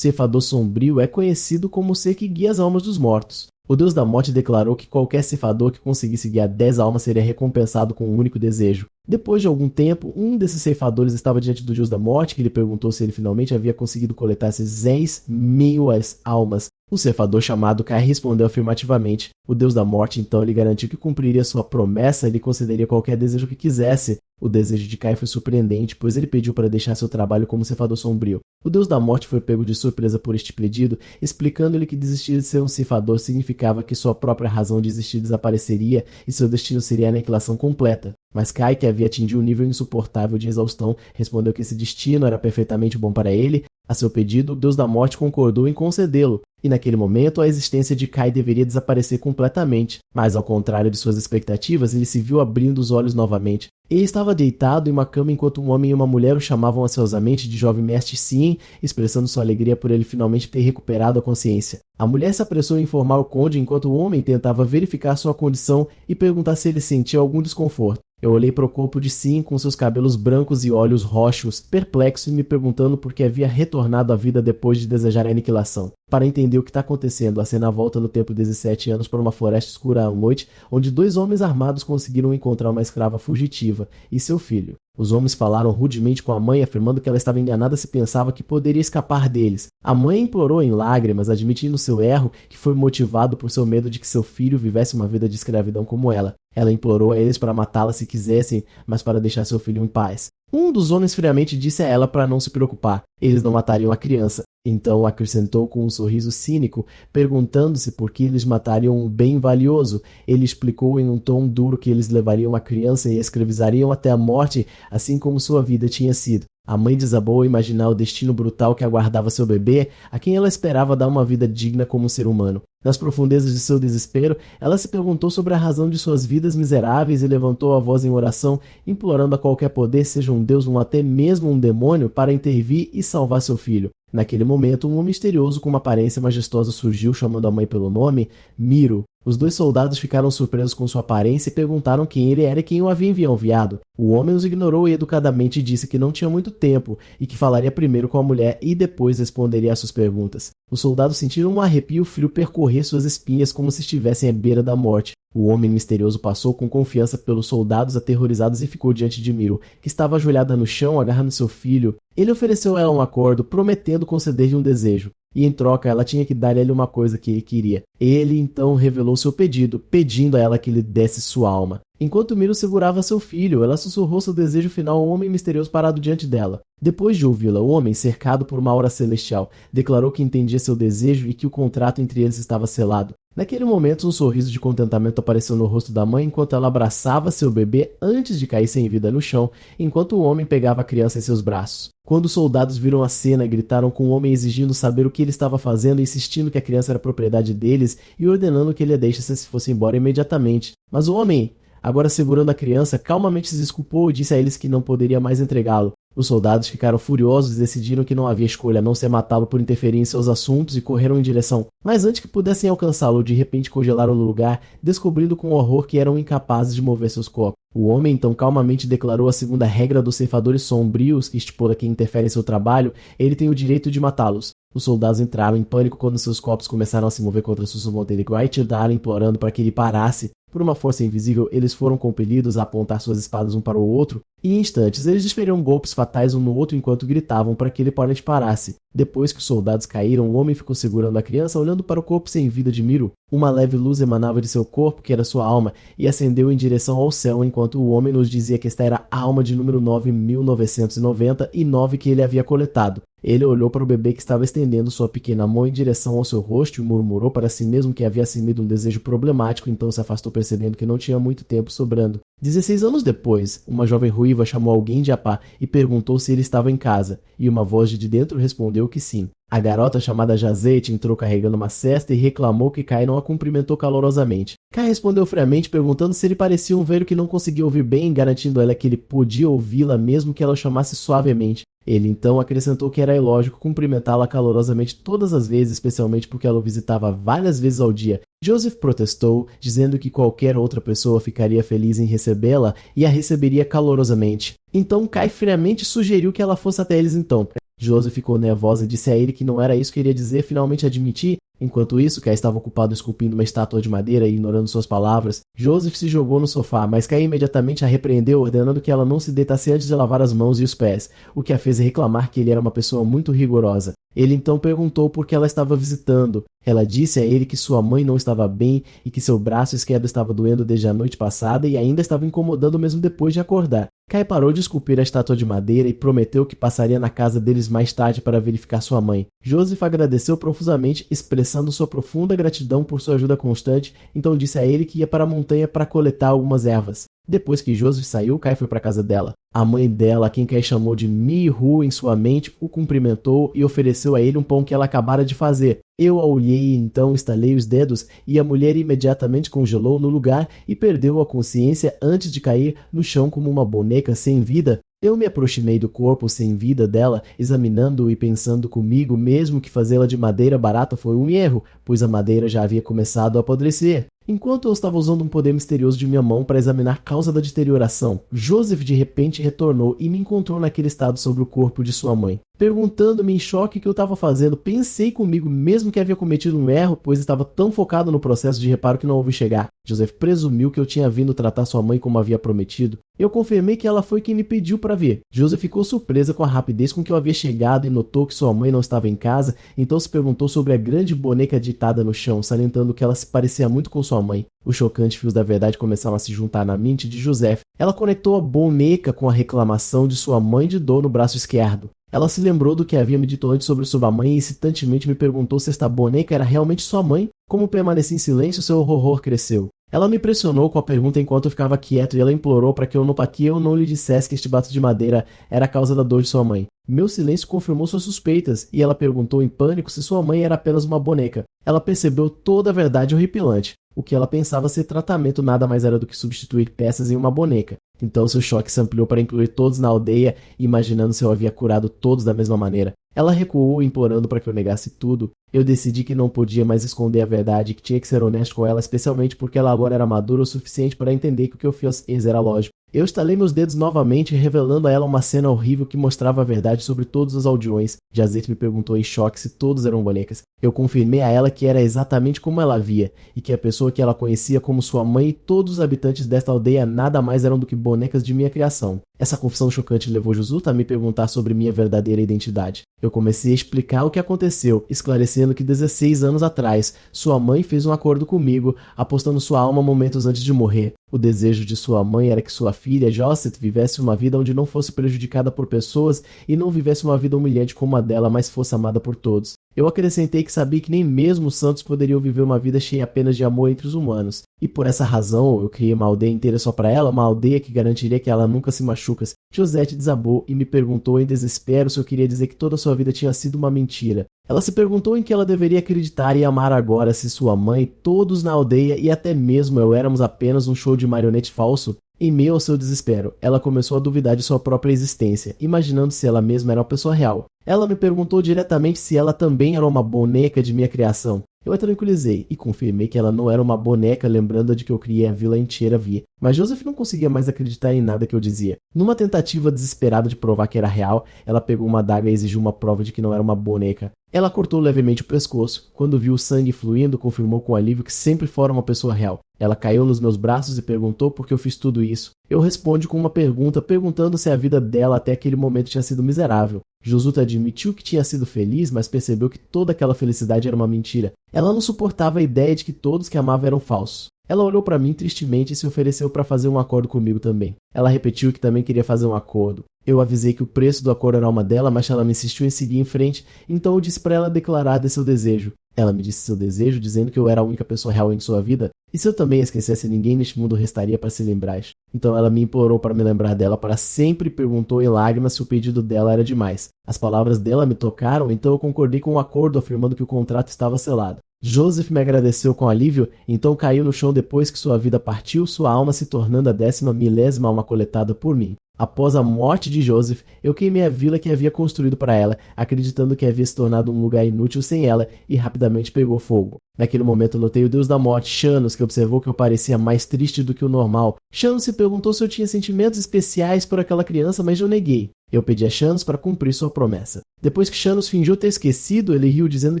ceifador sombrio é conhecido como o ser que guia as almas dos mortos. O deus da morte declarou que qualquer ceifador que conseguisse guiar 10 almas seria recompensado com um único desejo. Depois de algum tempo, um desses ceifadores estava diante do deus da morte, que lhe perguntou se ele finalmente havia conseguido coletar essas 10.000 almas. O ceifador chamado Kai respondeu afirmativamente. O deus da morte então lhe garantiu que cumpriria sua promessa e lhe concederia qualquer desejo que quisesse. O desejo de Kai foi surpreendente, pois ele pediu para deixar seu trabalho como ceifador sombrio. O deus da morte foi pego de surpresa por este pedido, explicando-lhe que desistir de ser um ceifador significava que sua própria razão de existir desapareceria e seu destino seria a aniquilação completa. Mas Kai, que havia atingido um nível insuportável de exaustão, respondeu que esse destino era perfeitamente bom para ele. A seu pedido, o deus da morte concordou em concedê-lo, e naquele momento a existência de Kai deveria desaparecer completamente. Mas, ao contrário de suas expectativas, ele se viu abrindo os olhos novamente. Ele estava deitado em uma cama enquanto um homem e uma mulher o chamavam ansiosamente de jovem mestre Sim, expressando sua alegria por ele finalmente ter recuperado a consciência. A mulher se apressou em informar o conde enquanto o homem tentava verificar sua condição e perguntar se ele sentia algum desconforto. Eu olhei para o corpo de Sim com seus cabelos brancos e olhos roxos, perplexo e me perguntando por que havia retornado à vida depois de desejar a aniquilação. Para entender o que está acontecendo, a cena volta no tempo de 17 anos para uma floresta escura à noite, onde 2 homens armados conseguiram encontrar uma escrava fugitiva e seu filho. Os homens falaram rudemente com a mãe, afirmando que ela estava enganada se pensava que poderia escapar deles. A mãe implorou em lágrimas, admitindo seu erro, que foi motivado por seu medo de que seu filho vivesse uma vida de escravidão como ela. Ela implorou a eles para matá-la se quisessem, mas para deixar seu filho em paz. Um dos homens friamente disse a ela para não se preocupar. Eles não matariam a criança. Então acrescentou com um sorriso cínico, perguntando-se por que eles matariam um bem valioso. Ele explicou em um tom duro que eles levariam a criança e a escravizariam até a morte, assim como sua vida tinha sido. A mãe desabou a imaginar o destino brutal que aguardava seu bebê, a quem ela esperava dar uma vida digna como um ser humano. Nas profundezas de seu desespero, ela se perguntou sobre a razão de suas vidas miseráveis e levantou a voz em oração, implorando a qualquer poder, seja um deus ou até mesmo um demônio, para intervir e salvar seu filho. Naquele momento, um homem misterioso com uma aparência majestosa surgiu, chamando a mãe pelo nome, Miro. Os 2 soldados ficaram surpresos com sua aparência e perguntaram quem ele era e quem o havia enviado. O homem os ignorou educadamente e disse que não tinha muito tempo e que falaria primeiro com a mulher e depois responderia às suas perguntas. Os soldados sentiram um arrepio frio percorrer suas espinhas como se estivessem à beira da morte. O homem misterioso passou com confiança pelos soldados aterrorizados e ficou diante de Miro, que estava ajoelhada no chão, agarrando seu filho. Ele ofereceu a ela um acordo, prometendo conceder-lhe um desejo. E em troca, ela tinha que dar a ele uma coisa que ele queria. Ele então revelou seu pedido, pedindo a ela que lhe desse sua alma. Enquanto Miro segurava seu filho, ela sussurrou seu desejo final ao homem misterioso parado diante dela. Depois de ouvi-la, o homem, cercado por uma aura celestial, declarou que entendia seu desejo e que o contrato entre eles estava selado. Naquele momento, um sorriso de contentamento apareceu no rosto da mãe enquanto ela abraçava seu bebê antes de cair sem vida no chão, enquanto o homem pegava a criança em seus braços. Quando os soldados viram a cena, gritaram com o homem exigindo saber o que ele estava fazendo, insistindo que a criança era propriedade deles e ordenando que ele a deixasse se fosse embora imediatamente. Mas o homem, agora segurando a criança, calmamente se desculpou e disse a eles que não poderia mais entregá-lo. Os soldados ficaram furiosos e decidiram que não havia escolha a não ser matá-lo por interferir em seus assuntos e correram em direção. Mas antes que pudessem alcançá-lo, de repente congelaram no lugar, descobrindo com horror que eram incapazes de mover seus corpos. O homem então calmamente declarou a segunda regra dos ceifadores sombrios, que estipula que interfere em seu trabalho, ele tem o direito de matá-los. Os soldados entraram em pânico quando seus corpos começaram a se mover contra Susumu Teniguai, implorando para que ele parasse. Por uma força invisível, eles foram compelidos a apontar suas espadas um para o outro, e em instantes eles desferiram golpes fatais um no outro enquanto gritavam para que ele parasse. Depois que os soldados caíram, o homem ficou segurando a criança, olhando para o corpo sem vida de Miro. Uma leve luz emanava de seu corpo, que era sua alma, e ascendeu em direção ao céu, enquanto o homem nos dizia que esta era a alma de número 9.999 que ele havia coletado. Ele olhou para o bebê que estava estendendo sua pequena mão em direção ao seu rosto e murmurou para si mesmo que havia assumido um desejo problemático, então se afastou percebendo que não tinha muito tempo sobrando. 16 anos depois, uma jovem ruiva chamou alguém de Apá e perguntou se ele estava em casa, e uma voz de dentro respondeu que sim. A garota chamada Jazete entrou carregando uma cesta e reclamou que Kai não a cumprimentou calorosamente. Kai respondeu friamente perguntando se ele parecia um velho que não conseguia ouvir bem, garantindo a ela que ele podia ouvi-la mesmo que ela o chamasse suavemente. Ele então acrescentou que era ilógico cumprimentá-la calorosamente todas as vezes, especialmente porque ela o visitava várias vezes ao dia. Joseph protestou, dizendo que qualquer outra pessoa ficaria feliz em recebê-la e a receberia calorosamente. Então Kai friamente sugeriu que ela fosse até eles então. Joseph ficou nervosa e disse a ele que não era isso que queria dizer, finalmente admitir. Enquanto isso, Kai estava ocupado esculpindo uma estátua de madeira e ignorando suas palavras. Joseph se jogou no sofá, mas Kai imediatamente a repreendeu, ordenando que ela não se deitasse antes de lavar as mãos e os pés, o que a fez reclamar que ele era uma pessoa muito rigorosa. Ele então perguntou por que ela estava visitando. Ela disse a ele que sua mãe não estava bem e que seu braço esquerdo estava doendo desde a noite passada e ainda estava incomodando mesmo depois de acordar. Kai parou de esculpir a estátua de madeira e prometeu que passaria na casa deles mais tarde para verificar sua mãe. Joseph agradeceu profusamente, expressando sua profunda gratidão por sua ajuda constante, então disse a ele que ia para a montanha para coletar algumas ervas. Depois que Joseph saiu, Kai foi para a casa dela. A mãe dela, a quem Kai chamou de Mi-Hu em sua mente, o cumprimentou e ofereceu a ele um pão que ela acabara de fazer. Eu a olhei e então estalei os dedos e a mulher imediatamente congelou no lugar e perdeu a consciência antes de cair no chão como uma boneca sem vida. Eu me aproximei do corpo sem vida dela, examinando-o e pensando comigo mesmo que fazê-la de madeira barata foi um erro, pois a madeira já havia começado a apodrecer. Enquanto eu estava usando um poder misterioso de minha mão para examinar a causa da deterioração, Joseph de repente retornou e me encontrou naquele estado sobre o corpo de sua mãe. Perguntando-me em choque o que eu estava fazendo, pensei comigo mesmo que havia cometido um erro, pois estava tão focado no processo de reparo que não ouvi chegar. Joseph presumiu que eu tinha vindo tratar sua mãe como havia prometido. Eu confirmei que ela foi quem me pediu para vir. Joseph ficou surpresa com a rapidez com que eu havia chegado e notou que sua mãe não estava em casa, então se perguntou sobre a grande boneca deitada no chão, salientando que ela se parecia muito com sua mãe. Os chocantes fios da verdade começaram a se juntar na mente de Joseph. Ela conectou a boneca com a reclamação de sua mãe de dor no braço esquerdo. Ela se lembrou do que havia me dito antes sobre sua mãe e excitantemente me perguntou se esta boneca era realmente sua mãe. Como permaneci em silêncio, seu horror cresceu. Ela me pressionou com a pergunta enquanto eu ficava quieto e ela implorou para que eu não lhe dissesse que este bato de madeira era a causa da dor de sua mãe. Meu silêncio confirmou suas suspeitas e ela perguntou em pânico se sua mãe era apenas uma boneca. Ela percebeu toda a verdade horripilante. O que ela pensava ser tratamento nada mais era do que substituir peças em uma boneca. Então seu choque se ampliou para incluir todos na aldeia, imaginando se eu havia curado todos da mesma maneira. Ela recuou, implorando para que eu negasse tudo. Eu decidi que não podia mais esconder a verdade e que tinha que ser honesto com ela, especialmente porque ela agora era madura o suficiente para entender que o que eu fiz era lógico. Eu estalei meus dedos novamente, revelando a ela uma cena horrível que mostrava a verdade sobre todos os aldeões. Jazet me perguntou em choque se todos eram bonecas. Eu confirmei a ela que era exatamente como ela via, e que a pessoa que ela conhecia como sua mãe e todos os habitantes desta aldeia nada mais eram do que bonecas de minha criação. Essa confissão chocante levou Josuta a me perguntar sobre minha verdadeira identidade. Eu comecei a explicar o que aconteceu, esclarecendo que 16 anos atrás, sua mãe fez um acordo comigo, apostando sua alma momentos antes de morrer. O desejo de sua mãe era que sua filha, Josset, vivesse uma vida onde não fosse prejudicada por pessoas e não vivesse uma vida humilhante como a dela, mas fosse amada por todos. Eu acrescentei que sabia que nem mesmo os santos poderiam viver uma vida cheia apenas de amor entre os humanos. E por essa razão, eu criei uma aldeia inteira só para ela, uma aldeia que garantiria que ela nunca se machuca. Josette desabou e me perguntou em desespero se eu queria dizer que toda sua vida tinha sido uma mentira. Ela se perguntou em que ela deveria acreditar e amar agora, se sua mãe, todos na aldeia e até mesmo eu éramos apenas um show de marionete falso. Em meio ao seu desespero, ela começou a duvidar de sua própria existência, imaginando se ela mesma era uma pessoa real. Ela me perguntou diretamente se ela também era uma boneca de minha criação. Eu a tranquilizei e confirmei que ela não era uma boneca, lembrando de que eu criei a vila inteira via. Mas Joseph não conseguia mais acreditar em nada que eu dizia. Numa tentativa desesperada de provar que era real, ela pegou uma adaga e exigiu uma prova de que não era uma boneca. Ela cortou levemente o pescoço. Quando viu o sangue fluindo, confirmou com alívio que sempre fora uma pessoa real. Ela caiu nos meus braços e perguntou por que eu fiz tudo isso. Eu respondi com uma pergunta, perguntando se a vida dela até aquele momento tinha sido miserável. Josuta admitiu que tinha sido feliz, mas percebeu que toda aquela felicidade era uma mentira. Ela não suportava a ideia de que todos que amava eram falsos. Ela olhou para mim tristemente e se ofereceu para fazer um acordo comigo também. Ela repetiu que também queria fazer um acordo. Eu avisei que o preço do acordo era a alma dela, mas ela me insistiu em seguir em frente, então eu disse para ela declarar de seu desejo. Ela me disse seu desejo, dizendo que eu era a única pessoa real em sua vida, e se eu também esquecesse, ninguém neste mundo restaria para se lembrar. Então ela me implorou para me lembrar dela para sempre e perguntou em lágrimas se o pedido dela era demais. As palavras dela me tocaram, então eu concordei com o acordo, afirmando que o contrato estava selado. Joseph me agradeceu com alívio, então caiu no chão depois que sua vida partiu, sua alma se tornando a 10ª alma coletada por mim. Após a morte de Joseph, eu queimei a vila que havia construído para ela, acreditando que havia se tornado um lugar inútil sem ela, e rapidamente pegou fogo. Naquele momento eu notei o deus da morte, Shanos, que observou que eu parecia mais triste do que o normal. Shanos se perguntou se eu tinha sentimentos especiais por aquela criança, mas eu neguei. Eu pedi a Shanos para cumprir sua promessa. Depois que Shanos fingiu ter esquecido, ele riu dizendo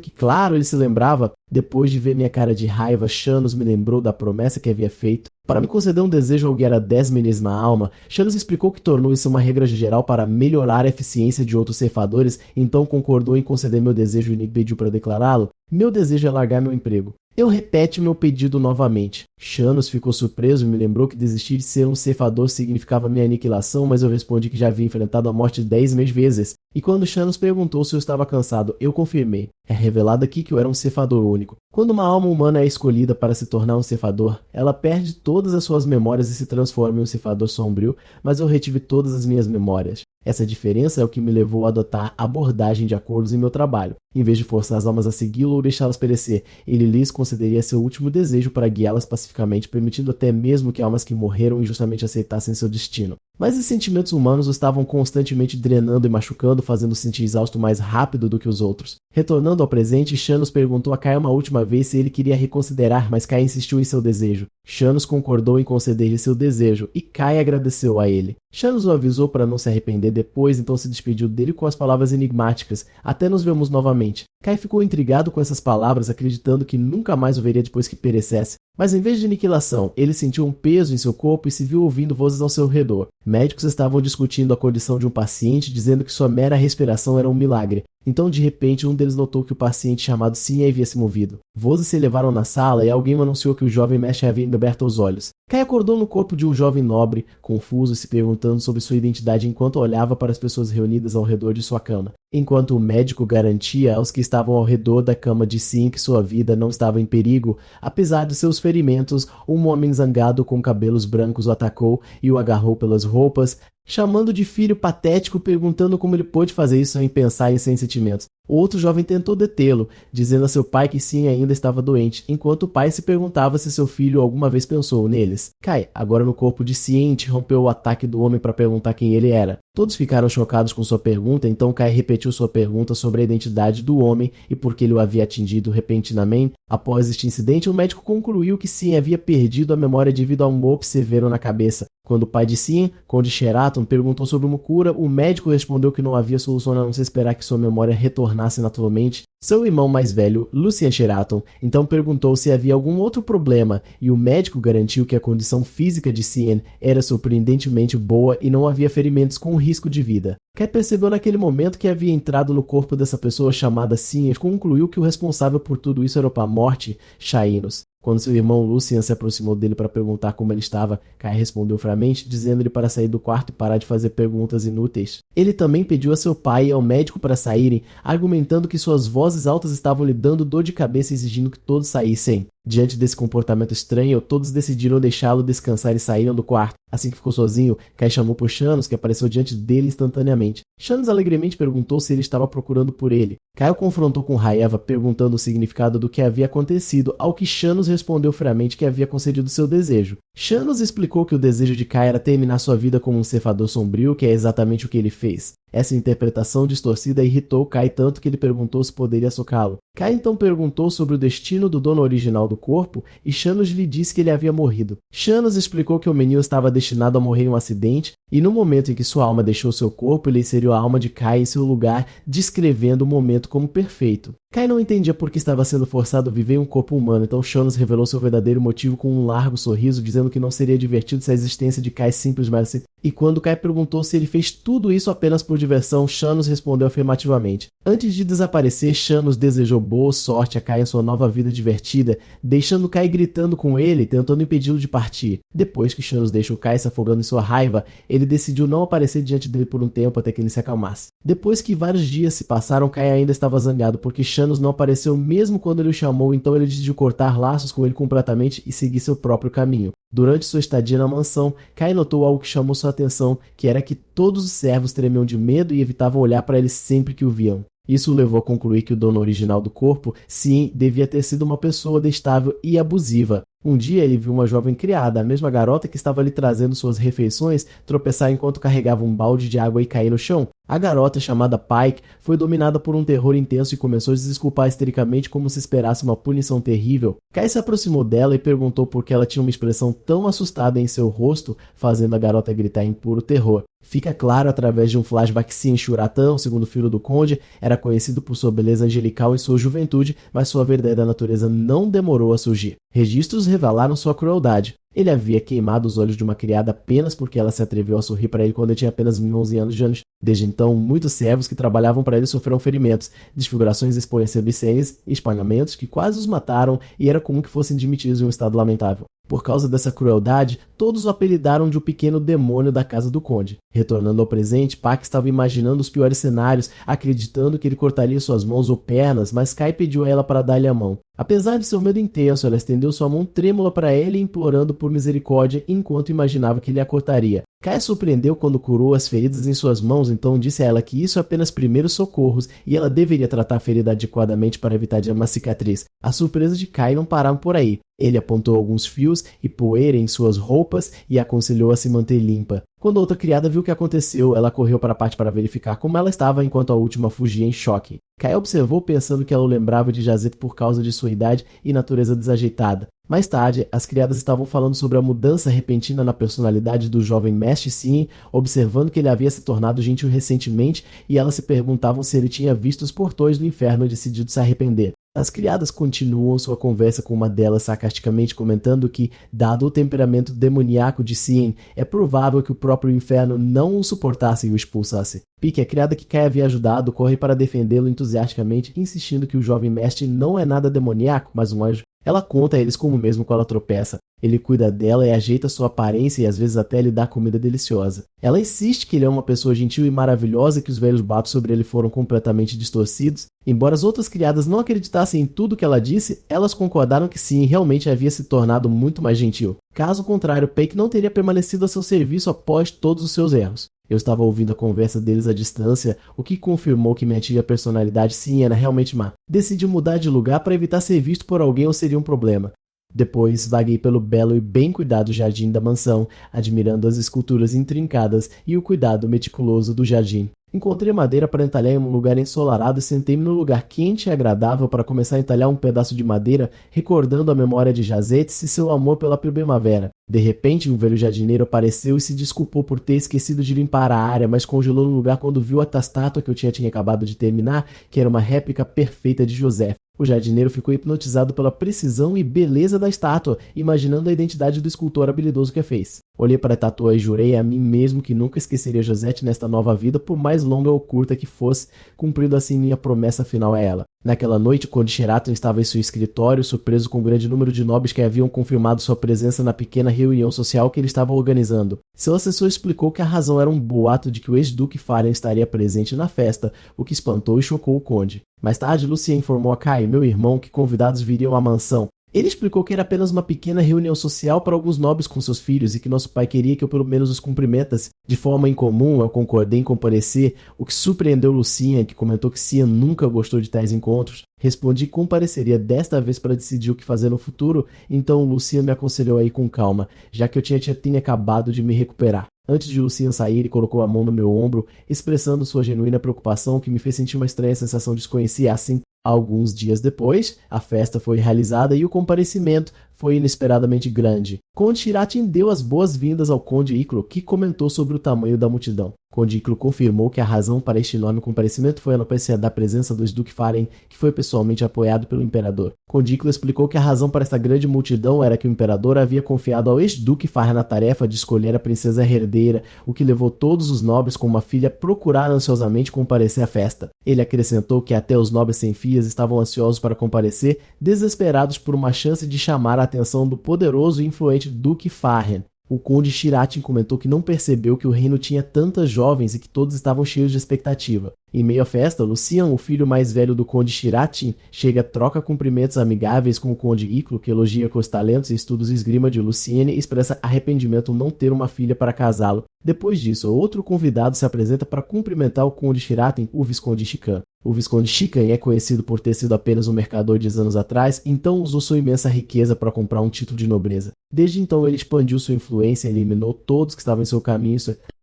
que claro, ele se lembrava. Depois de ver minha cara de raiva, Shanos me lembrou da promessa que havia feito. Para me conceder um desejo ao guiar a 10 milésima alma, Shanos explicou que tornou isso uma regra geral para melhorar a eficiência de outros ceifadores, então concordou em conceder meu desejo e me pediu para declará-lo. Meu desejo é largar meu emprego. Eu repete meu pedido novamente. Shanos ficou surpreso e me lembrou que desistir de ser um ceifador significava minha aniquilação, mas eu respondi que já havia enfrentado a morte 10 mil vezes. E quando Shanos perguntou se eu estava cansado, eu confirmei. É revelado aqui que eu era um ceifador único. Quando uma alma humana é escolhida para se tornar um ceifador, ela perde todas as suas memórias e se transforma em um ceifador sombrio, mas eu retive todas as minhas memórias. Essa diferença é o que me levou a adotar a abordagem de acordos em meu trabalho. Em vez de forçar as almas a segui-lo ou deixá-las perecer, ele lhes concederia seu último desejo para guiá-las pacificamente, permitindo até mesmo que almas que morreram injustamente aceitassem seu destino. Mas os sentimentos humanos o estavam constantemente drenando e machucando, fazendo-o sentir exausto mais rápido do que os outros. Retornando ao presente, Shanos perguntou a Kai uma última vez se ele queria reconsiderar, mas Kai insistiu em seu desejo. Shanos concordou em conceder-lhe seu desejo, e Kai agradeceu a ele. Shanos o avisou para não se arrepender depois, então se despediu dele com as palavras enigmáticas. Até nos vemos novamente. Kai ficou intrigado com essas palavras, acreditando que nunca mais o veria depois que perecesse. Mas em vez de aniquilação, ele sentiu um peso em seu corpo e se viu ouvindo vozes ao seu redor. Médicos estavam discutindo a condição de um paciente, dizendo que sua mera respiração era um milagre. Então, de repente, um deles notou que o paciente chamado Sim havia se movido. Vozes se elevaram na sala e alguém anunciou que o jovem mestre havia aberto os olhos. Kai acordou no corpo de um jovem nobre, confuso e se perguntando sobre sua identidade enquanto olhava para as pessoas reunidas ao redor de sua cama. Enquanto o médico garantia aos que estavam ao redor da cama de Sim que sua vida não estava em perigo, apesar de seus ferimentos, um homem zangado com cabelos brancos o atacou e o agarrou pelas roupas, chamando de filho patético, perguntando como ele pôde fazer isso sem pensar em seus sentimentos. Outro jovem tentou detê-lo, dizendo a seu pai que Sim ainda estava doente, enquanto o pai se perguntava se seu filho alguma vez pensou neles. Kai, agora no corpo de Sim, interrompeu o ataque do homem para perguntar quem ele era. Todos ficaram chocados com sua pergunta, então Kai repetiu sua pergunta sobre a identidade do homem e por que ele o havia atingido repentinamente. Após este incidente, o médico concluiu que Sim havia perdido a memória devido a um golpe severo na cabeça. Quando o pai de Sim, Conde Sheraton, perguntou sobre uma cura, o médico respondeu que não havia solução a não ser esperar que sua memória retornasse naturalmente. Seu irmão mais velho, Lucien Sheraton, então perguntou se havia algum outro problema, e o médico garantiu que a condição física de Sim era surpreendentemente boa e não havia ferimentos com risco de vida. Kai percebeu naquele momento que havia entrado no corpo dessa pessoa chamada Sim e concluiu que o responsável por tudo isso era o Pamorte Shainos. Quando seu irmão Lucien se aproximou dele para perguntar como ele estava, Kai respondeu friamente, dizendo-lhe para sair do quarto e parar de fazer perguntas inúteis. Ele também pediu a seu pai e ao médico para saírem, argumentando que suas vozes altas estavam lhe dando dor de cabeça e exigindo que todos saíssem. Diante desse comportamento estranho, todos decidiram deixá-lo descansar e saíram do quarto. Assim que ficou sozinho, Kai chamou por Shanos, que apareceu diante dele instantaneamente. Shanos alegremente perguntou se ele estava procurando por ele. Kai o confrontou com Raeva, perguntando o significado do que havia acontecido, ao que Shanos respondeu friamente que havia concedido seu desejo. Shanos explicou que o desejo de Kai era terminar sua vida como um ceifador sombrio, que é exatamente o que ele fez. Essa interpretação distorcida irritou Kai tanto que ele perguntou se poderia socá-lo. Kai então perguntou sobre o destino do dono original do corpo e Shanos lhe disse que ele havia morrido. Shanos explicou que o menino estava destinado a morrer em um acidente e no momento em que sua alma deixou seu corpo, ele inseriu a alma de Kai em seu lugar, descrevendo o momento como perfeito. Kai não entendia por que estava sendo forçado a viver em um corpo humano, então Shanos revelou seu verdadeiro motivo com um largo sorriso, dizendo que não seria divertido se a existência de Kai simplesmente... E quando Kai perguntou se ele fez tudo isso apenas por diversão, Shanos respondeu afirmativamente. Antes de desaparecer, Shanos desejou boa sorte a Kai em sua nova vida divertida, deixando Kai gritando com ele, tentando impedi-lo de partir. Depois que Shanos deixou Kai se afogando em sua raiva, ele decidiu não aparecer diante dele por um tempo até que ele se acalmasse. Depois que vários dias se passaram, Kai ainda estava zangado, porque Shanos não apareceu mesmo quando ele o chamou, então ele decidiu cortar laços com ele completamente e seguir seu próprio caminho. Durante sua estadia na mansão, Kai notou algo que chamou sua atenção, que era que todos os servos tremiam de medo e evitavam olhar para ele sempre que o viam. Isso o levou a concluir que o dono original do corpo, Sim, devia ter sido uma pessoa destável e abusiva. Um dia ele viu uma jovem criada, a mesma garota que estava lhe trazendo suas refeições, tropeçar enquanto carregava um balde de água e cair no chão. A garota, chamada Pike, foi dominada por um terror intenso e começou a se desculpar histericamente como se esperasse uma punição terrível. Kai se aproximou dela e perguntou por que ela tinha uma expressão tão assustada em seu rosto, fazendo a garota gritar em puro terror. Fica claro através de um flashback que Cien Shuratan, o segundo filho do Conde, era conhecido por sua beleza angelical em sua juventude, mas sua verdadeira natureza não demorou a surgir. Registros revelaram sua crueldade. Ele havia queimado os olhos de uma criada apenas porque ela se atreveu a sorrir para ele quando ele tinha apenas 11 anos de anos. Desde então, muitos servos que trabalhavam para ele sofreram ferimentos, desfigurações expoentes e espalhamentos que quase os mataram e era comum que fossem demitidos em um estado lamentável. Por causa dessa crueldade, todos o apelidaram de o pequeno demônio da casa do conde. Retornando ao presente, Pac estava imaginando os piores cenários, acreditando que ele cortaria suas mãos ou pernas, mas Kai pediu a ela para dar-lhe a mão. Apesar de seu medo intenso, ela estendeu sua mão trêmula para ele, implorando por misericórdia enquanto imaginava que ele a cortaria. Kai surpreendeu quando curou as feridas em suas mãos, então disse a ela que isso é apenas primeiros socorros e ela deveria tratar a ferida adequadamente para evitar uma cicatriz. A surpresa de Kai não parava por aí. Ele apontou alguns fios e poeira em suas roupas e a aconselhou a se manter limpa. Quando a outra criada viu o que aconteceu, ela correu para a parte para verificar como ela estava enquanto a última fugia em choque. Kai observou pensando que ela o lembrava de Jazet por causa de sua idade e natureza desajeitada. Mais tarde, as criadas estavam falando sobre a mudança repentina na personalidade do jovem mestre Cien, observando que ele havia se tornado gentil recentemente e elas se perguntavam se ele tinha visto os portões do inferno e decidido se arrepender. As criadas continuam sua conversa com uma delas sarcasticamente comentando que, dado o temperamento demoníaco de Cien, é provável que o próprio inferno não o suportasse e o expulsasse. Pique, a criada que Kai havia ajudado, corre para defendê-lo entusiasticamente, insistindo que o jovem mestre não é nada demoníaco, mas um anjo. Ela conta a eles como mesmo quando ela tropeça. Ele cuida dela e ajeita sua aparência e às vezes até lhe dá comida deliciosa. Ela insiste que ele é uma pessoa gentil e maravilhosa e que os velhos boatos sobre ele foram completamente distorcidos. Embora as outras criadas não acreditassem em tudo que ela disse, elas concordaram que sim, realmente havia se tornado muito mais gentil. Caso contrário, Paik não teria permanecido a seu serviço após todos os seus erros. Eu estava ouvindo a conversa deles à distância, o que confirmou que minha antiga personalidade sim era realmente má. Decidi mudar de lugar para evitar ser visto por alguém ou seria um problema. Depois, vaguei pelo belo e bem cuidado jardim da mansão, admirando as esculturas intrincadas e o cuidado meticuloso do jardim. Encontrei madeira para entalhar em um lugar ensolarado e sentei-me no lugar quente e agradável para começar a entalhar um pedaço de madeira, recordando a memória de Jazetes e seu amor pela primavera. De repente, um velho jardineiro apareceu e se desculpou por ter esquecido de limpar a área, mas congelou no lugar quando viu a estátua que eu tinha acabado de terminar, que era uma réplica perfeita de José. O jardineiro ficou hipnotizado pela precisão e beleza da estátua, imaginando a identidade do escultor habilidoso que a fez. Olhei para a estátua e jurei a mim mesmo que nunca esqueceria Josette nesta nova vida, por mais longa ou curta que fosse, cumprindo assim minha promessa final a ela. Naquela noite, o Conde Sheraton estava em seu escritório, surpreso com o grande número de nobres que haviam confirmado sua presença na pequena reunião social que ele estava organizando. Seu assessor explicou que a razão era um boato de que o ex-duque Faren estaria presente na festa, o que espantou e chocou o conde. Mais tarde, Lucien informou a Kai, meu irmão, que convidados viriam à mansão. Ele explicou que era apenas uma pequena reunião social para alguns nobres com seus filhos e que nosso pai queria que eu pelo menos os cumprimentasse. De forma incomum, eu concordei em comparecer, o que surpreendeu Lucien, que comentou que Cian nunca gostou de tais encontros. Respondi que compareceria desta vez para decidir o que fazer no futuro, então Lucien me aconselhou a ir com calma, já que eu tinha acabado de me recuperar. Antes de Lucien sair, ele colocou a mão no meu ombro, expressando sua genuína preocupação, que me fez sentir uma estranha sensação de desconhecer assim. Alguns dias depois, a festa foi realizada e o comparecimento foi inesperadamente grande. Conde Sheraton deu as boas-vindas ao Conde Iclo, que comentou sobre o tamanho da multidão. Conde Iclo confirmou que a razão para este enorme comparecimento foi a notícia da presença do ex-duque Faren, que foi pessoalmente apoiado pelo imperador. Conde Iclo explicou que a razão para esta grande multidão era que o imperador havia confiado ao ex-duque Faren a tarefa de escolher a princesa herdeira, o que levou todos os nobres com uma filha a procurar ansiosamente comparecer à festa. Ele acrescentou que até os nobres sem filhas estavam ansiosos para comparecer, desesperados por uma chance de chamar a atenção do poderoso e influente Duque Faren. O Conde Sheraton comentou que não percebeu que o reino tinha tantas jovens e que todos estavam cheios de expectativa. Em meio à festa, Lucian, o filho mais velho do conde Shiratin, chega, troca cumprimentos amigáveis com o conde Iclo, que elogia os talentos e estudos de esgrima de Luciene e expressa arrependimento não ter uma filha para casá-lo. Depois disso, outro convidado se apresenta para cumprimentar o conde Shiratin, o visconde Shikan. O visconde Shikan é conhecido por ter sido apenas um mercador 10 anos atrás, então usou sua imensa riqueza para comprar um título de nobreza. Desde então ele expandiu sua influência e eliminou todos que estavam em seu caminho.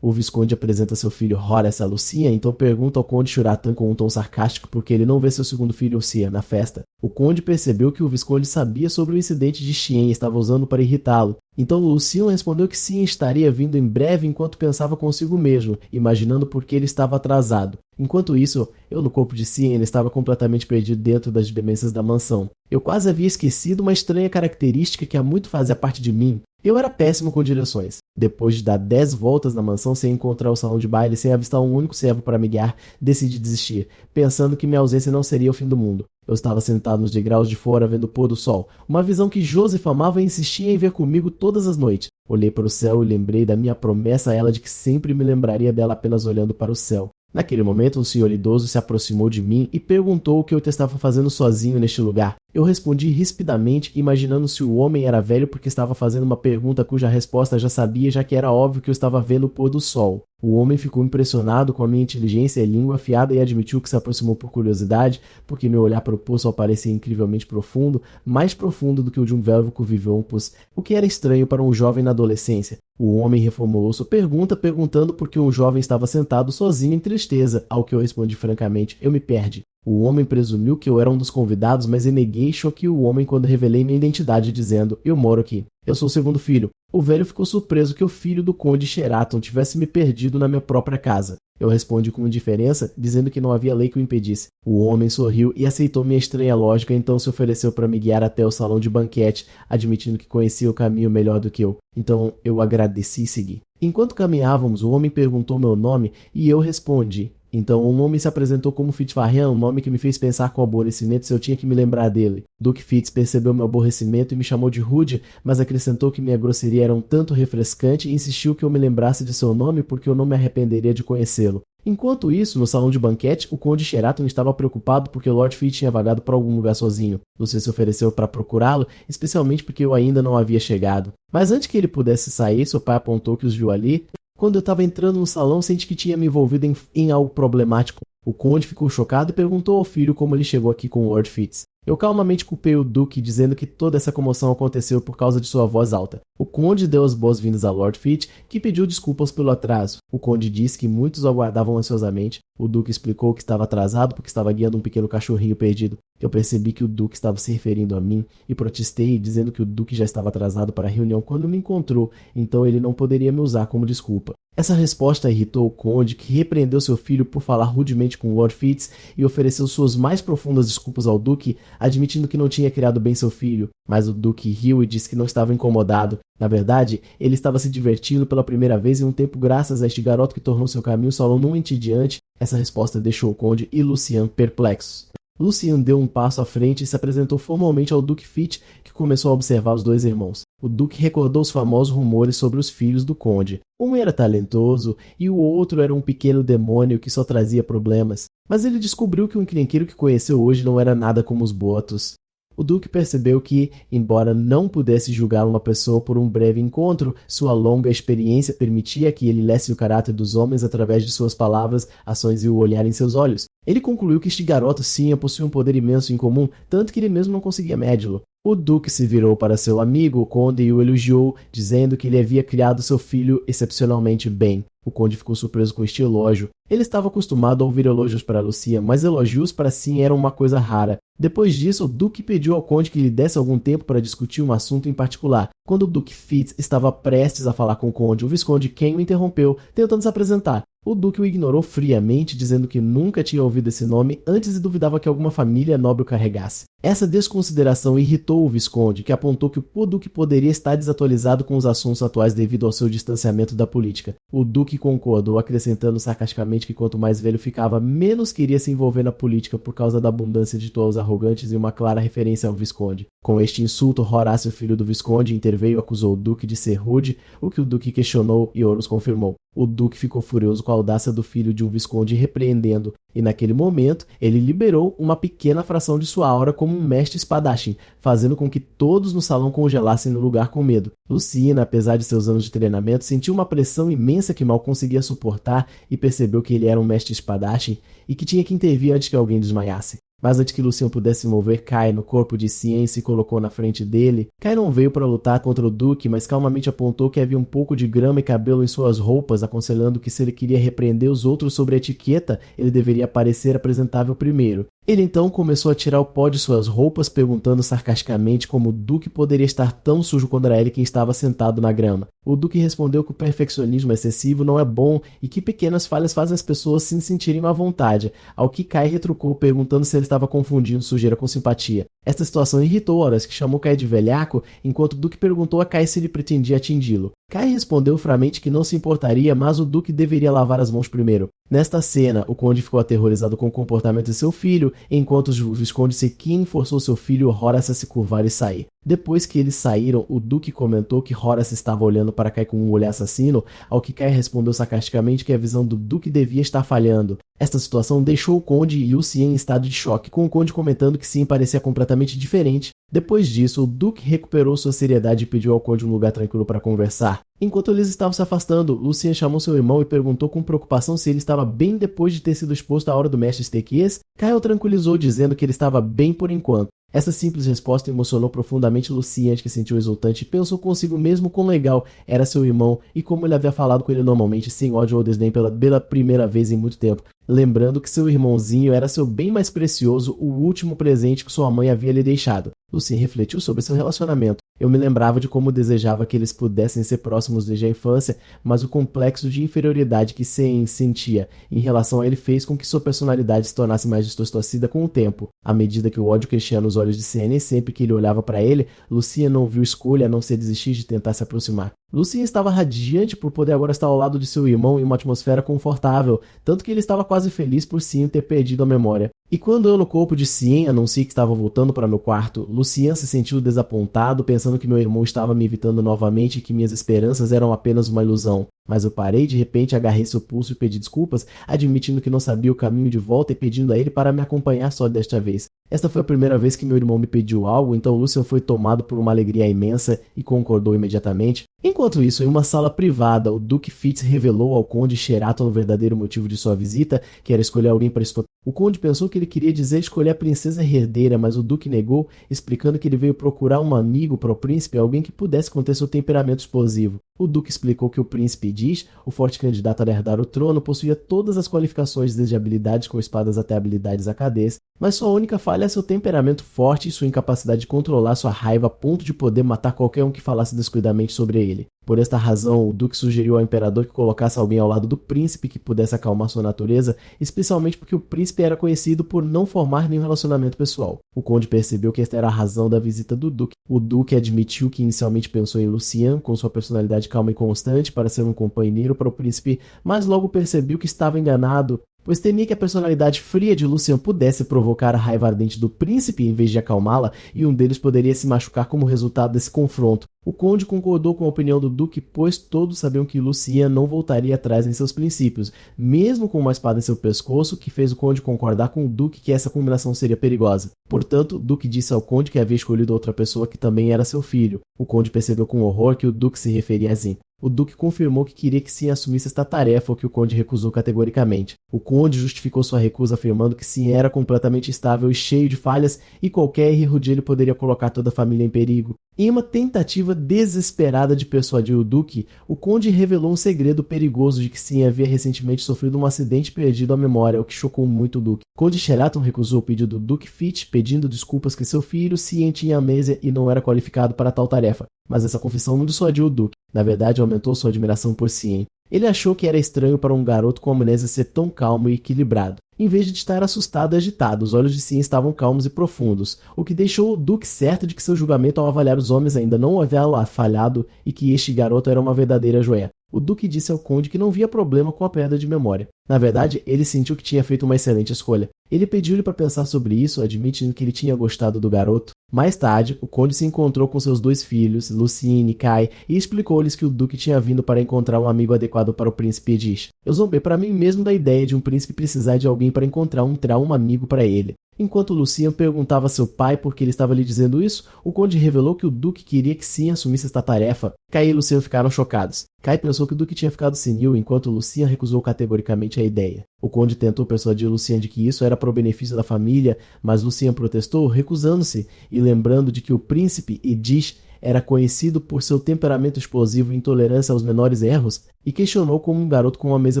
O visconde apresenta seu filho Horace a Lucia, então pergunta ao conde Shuratan com um tom sarcástico porque ele não vê seu segundo filho Lucia na festa. O conde percebeu que o visconde sabia sobre o incidente de Shien e estava usando para irritá-lo. Então Lucian respondeu que sim, estaria vindo em breve enquanto pensava consigo mesmo, imaginando por que ele estava atrasado. Enquanto isso, eu no corpo de Cien estava completamente perdido dentro das dimensões da mansão. Eu quase havia esquecido uma estranha característica que há muito fazia parte de mim. Eu era péssimo com direções. Depois de dar 10 voltas na mansão sem encontrar o salão de baile, sem avistar um único servo para me guiar, decidi desistir, pensando que minha ausência não seria o fim do mundo. Eu estava sentado nos degraus de fora vendo o pôr do sol, uma visão que Joseph amava e insistia em ver comigo todas as noites. Olhei para o céu e lembrei da minha promessa a ela de que sempre me lembraria dela apenas olhando para o céu. Naquele momento, um senhor idoso se aproximou de mim e perguntou o que eu estava fazendo sozinho neste lugar. Eu respondi rispidamente, imaginando se o homem era velho porque estava fazendo uma pergunta cuja resposta já sabia, já que era óbvio que eu estava vendo o pôr do sol. O homem ficou impressionado com a minha inteligência e língua afiada e admitiu que se aproximou por curiosidade, porque meu olhar para o poço parecia incrivelmente profundo, mais profundo do que o de um velho vivompus, o que era estranho para um jovem na adolescência. O homem reformulou sua pergunta, perguntando por que um jovem estava sentado sozinho em tristeza, ao que eu respondi francamente, eu me perdi. O homem presumiu que eu era um dos convidados, mas eu neguei e choquei o homem quando revelei minha identidade, dizendo, eu moro aqui. Eu sou o segundo filho. O velho ficou surpreso que o filho do conde Sheraton tivesse me perdido na minha própria casa. Eu respondi com indiferença, dizendo que não havia lei que o impedisse. O homem sorriu e aceitou minha estranha lógica, então se ofereceu para me guiar até o salão de banquete, admitindo que conhecia o caminho melhor do que eu. Então eu agradeci e segui. Enquanto caminhávamos, o homem perguntou meu nome e eu respondi. Então um homem se apresentou como Fitzvarrian, um nome que me fez pensar com aborrecimento se eu tinha que me lembrar dele. Duke Fitz percebeu meu aborrecimento e me chamou de rude, mas acrescentou que minha grosseria era um tanto refrescante e insistiu que eu me lembrasse de seu nome porque eu não me arrependeria de conhecê-lo. Enquanto isso, no salão de banquete, o conde Sheraton estava preocupado porque o Lord Fitz tinha vagado para algum lugar sozinho. Lucia se ofereceu para procurá-lo, especialmente porque eu ainda não havia chegado. Mas antes que ele pudesse sair, seu pai apontou que os viu ali. Quando eu estava entrando no salão, senti que tinha me envolvido em algo problemático. O conde ficou chocado e perguntou ao filho como ele chegou aqui com o Lord Fitz. Eu calmamente culpei o Duque, dizendo que toda essa comoção aconteceu por causa de sua voz alta. O conde deu as boas-vindas a Lord Fitz, que pediu desculpas pelo atraso. O conde disse que muitos o aguardavam ansiosamente. O Duque explicou que estava atrasado porque estava guiando um pequeno cachorrinho perdido. Eu percebi que o Duque estava se referindo a mim e protestei, dizendo que o Duque já estava atrasado para a reunião quando me encontrou, então ele não poderia me usar como desculpa. Essa resposta irritou o conde, que repreendeu seu filho por falar rudemente com Lord Fitz e ofereceu suas mais profundas desculpas ao Duque, admitindo que não tinha criado bem seu filho. Mas o Duque riu e disse que não estava incomodado. Na verdade, ele estava se divertindo pela primeira vez em um tempo graças a este garoto que tornou seu caminho solenemente diante. Essa resposta deixou o conde e Lucian perplexos. Lucian deu um passo à frente e se apresentou formalmente ao Duque Fitz, que começou a observar os dois irmãos. O Duque recordou os famosos rumores sobre os filhos do conde. Um era talentoso e o outro era um pequeno demônio que só trazia problemas. Mas ele descobriu que o encrenqueiro que conheceu hoje não era nada como os boatos. O Duque percebeu que, embora não pudesse julgar uma pessoa por um breve encontro, sua longa experiência permitia que ele lesse o caráter dos homens através de suas palavras, ações e o olhar em seus olhos. Ele concluiu que este garoto sim possuía um poder imenso em comum, tanto que ele mesmo não conseguia medi-lo. O Duque se virou para seu amigo, o conde, e o elogiou, dizendo que ele havia criado seu filho excepcionalmente bem. O conde ficou surpreso com este elogio. Ele estava acostumado a ouvir elogios para Lucia, mas elogios para si eram uma coisa rara. Depois disso, o Duque pediu ao conde que lhe desse algum tempo para discutir um assunto em particular. Quando o Duque Fitz estava prestes a falar com o conde, o visconde Ken o interrompeu, tentando se apresentar. O Duque o ignorou friamente, dizendo que nunca tinha ouvido esse nome antes e duvidava que alguma família nobre o carregasse. Essa desconsideração irritou o Visconde, que apontou que o Duque poderia estar desatualizado com os assuntos atuais devido ao seu distanciamento da política. O Duque concordou, acrescentando sarcasticamente que quanto mais velho ficava, menos queria se envolver na política por causa da abundância de tolos arrogantes e uma clara referência ao Visconde. Com este insulto, Horácio, filho do Visconde, interveio e acusou o Duque de ser rude, o que o Duque questionou e Horus confirmou. O Duque ficou furioso com a audácia do filho de um Visconde, repreendendo, e naquele momento ele liberou uma pequena fração de sua aura como um mestre espadachim, fazendo com que todos no salão congelassem no lugar com medo. Lucina, apesar de seus anos de treinamento, sentiu uma pressão imensa que mal conseguia suportar e percebeu que ele era um mestre espadachim e que tinha que intervir antes que alguém desmaiasse. Mas antes que Lucien pudesse se mover, Kai, no corpo de Cien, se colocou na frente dele. Kai não veio para lutar contra o Duque, mas calmamente apontou que havia um pouco de grama e cabelo em suas roupas, aconselhando que se ele queria repreender os outros sobre a etiqueta, ele deveria parecer apresentável primeiro. Ele então começou a tirar o pó de suas roupas, perguntando sarcasticamente como o Duque poderia estar tão sujo quando era ele quem estava sentado na grama. O Duque respondeu que o perfeccionismo excessivo não é bom e que pequenas falhas fazem as pessoas se sentirem à vontade, ao que Kai retrucou perguntando se ele estava confundindo sujeira com simpatia. Esta situação irritou Horus, que chamou Kai de velhaco, enquanto o Duque perguntou a Kai se ele pretendia atingi-lo. Kai respondeu friamente que não se importaria, mas o Duque deveria lavar as mãos primeiro. Nesta cena, o Conde ficou aterrorizado com o comportamento de seu filho, enquanto o Visconde Sequin forçou seu filho Horace a se curvar e sair. Depois que eles saíram, o Duque comentou que Horace estava olhando para Kai com um olhar assassino, ao que Kai respondeu sarcasticamente que a visão do Duque devia estar falhando. Esta situação deixou o Conde e o Cien em estado de choque, com o Conde comentando que Cien parecia completamente diferente. Depois disso, o Duque recuperou sua seriedade e pediu ao Conde um lugar tranquilo para conversar. Enquanto eles estavam se afastando, Lucien chamou seu irmão e perguntou com preocupação se ele estava bem depois de ter sido exposto à hora do mestre Estequias. Kai o tranquilizou dizendo que ele estava bem por enquanto. Essa simples resposta emocionou profundamente Lucien, que sentiu exultante e pensou consigo mesmo quão legal era seu irmão e como ele havia falado com ele normalmente, sem ódio ou desdém pela primeira vez em muito tempo. Lembrando que seu irmãozinho era seu bem mais precioso, o último presente que sua mãe havia lhe deixado. Lucien refletiu sobre seu relacionamento. Eu me lembrava de como desejava que eles pudessem ser próximos desde a infância, mas o complexo de inferioridade que Cien sentia em relação a ele fez com que sua personalidade se tornasse mais distorcida com o tempo. À medida que o ódio crescia nos olhos de Cien e sempre que ele olhava para ele, Lucien não viu escolha a não ser desistir de tentar se aproximar. Lucien estava radiante por poder agora estar ao lado de seu irmão em uma atmosfera confortável, tanto que ele estava quase feliz por Cien ter perdido a memória. E quando eu no corpo de Cien anunciei que estava voltando para meu quarto, Lucien se sentiu desapontado, pensando que meu irmão estava me evitando novamente e que minhas esperanças eram apenas uma ilusão. Mas eu parei, de repente agarrei seu pulso e pedi desculpas, admitindo que não sabia o caminho de volta e pedindo a ele para me acompanhar só desta vez. Esta foi a primeira vez que meu irmão me pediu algo, então Lucien foi tomado por uma alegria imensa e concordou imediatamente. Enquanto isso, em uma sala privada, o Duque Fitz revelou ao Conde Sheraton o verdadeiro motivo de sua visita, que era escolher alguém para escolher. O Conde pensou que ele queria dizer escolher a princesa herdeira, mas o Duque negou, explicando que ele veio procurar um amigo para o príncipe, alguém que pudesse conter seu temperamento explosivo. O Duque explicou que o príncipe Diz, o forte candidato a herdar o trono, possuía todas as qualificações desde habilidades com espadas até habilidades AKDs, mas sua única falha é seu temperamento forte e sua incapacidade de controlar sua raiva a ponto de poder matar qualquer um que falasse descuidadamente sobre ele. Por esta razão, o Duque sugeriu ao imperador que colocasse alguém ao lado do príncipe que pudesse acalmar sua natureza, especialmente porque o príncipe era conhecido por não formar nenhum relacionamento pessoal. O Conde percebeu que esta era a razão da visita do Duque. O Duque admitiu que inicialmente pensou em Lucien, com sua personalidade calma e constante, para ser um companheiro para o príncipe, mas logo percebeu que estava enganado, pois temia que a personalidade fria de Lucien pudesse provocar a raiva ardente do príncipe em vez de acalmá-la, e um deles poderia se machucar como resultado desse confronto. O Conde concordou com a opinião do Duque, pois todos sabiam que Lucien não voltaria atrás em seus princípios, mesmo com uma espada em seu pescoço, que fez o Conde concordar com o Duque que essa combinação seria perigosa. Portanto, o Duque disse ao Conde que havia escolhido outra pessoa que também era seu filho. O Conde percebeu com horror que o Duque se referia a Zin. O Duque confirmou que queria que Cien assumisse esta tarefa, o que o Conde recusou categoricamente. O Conde justificou sua recusa afirmando que Cien era completamente instável e cheio de falhas e qualquer erro dele poderia colocar toda a família em perigo. Em uma tentativa desesperada de persuadir o Duque, o Conde revelou um segredo perigoso de que Cien havia recentemente sofrido um acidente e perdido a memória, o que chocou muito o Duque. Conde Sheraton recusou o pedido do Duque Fitch, pedindo desculpas que seu filho Cien tinha amnésia e não era qualificado para tal tarefa. Mas essa confissão não dissuadiu o Duque. Na verdade, aumentou sua admiração por Cien. Ele achou que era estranho para um garoto com amnésia ser tão calmo e equilibrado. Em vez de estar assustado e agitado, os olhos de Sim estavam calmos e profundos, o que deixou o Duque certo de que seu julgamento ao avaliar os homens ainda não havia falhado e que este garoto era uma verdadeira joia. O Duque disse ao Conde que não via problema com a perda de memória. Na verdade, ele sentiu que tinha feito uma excelente escolha. Ele pediu-lhe para pensar sobre isso, admitindo que ele tinha gostado do garoto. Mais tarde, o Conde se encontrou com seus 2 filhos, Lucine e Kai, e explicou-lhes que o Duque tinha vindo para encontrar um amigo adequado para o príncipe Edish. Eu zombei para mim mesmo da ideia de um príncipe precisar de alguém para encontrar um amigo para ele. Enquanto Lucien perguntava a seu pai por que ele estava lhe dizendo isso, o Conde revelou que o Duque queria que Sim assumisse esta tarefa. Kai e Lucien ficaram chocados. Kai pensou que o Duque tinha ficado senil, enquanto Lucien recusou categoricamente a ideia. O Conde tentou persuadir Lucien de que isso era para o benefício da família, mas Lucien protestou, recusando-se, e lembrando de que o príncipe Edish era conhecido por seu temperamento explosivo e intolerância aos menores erros, e questionou como um garoto com uma mesa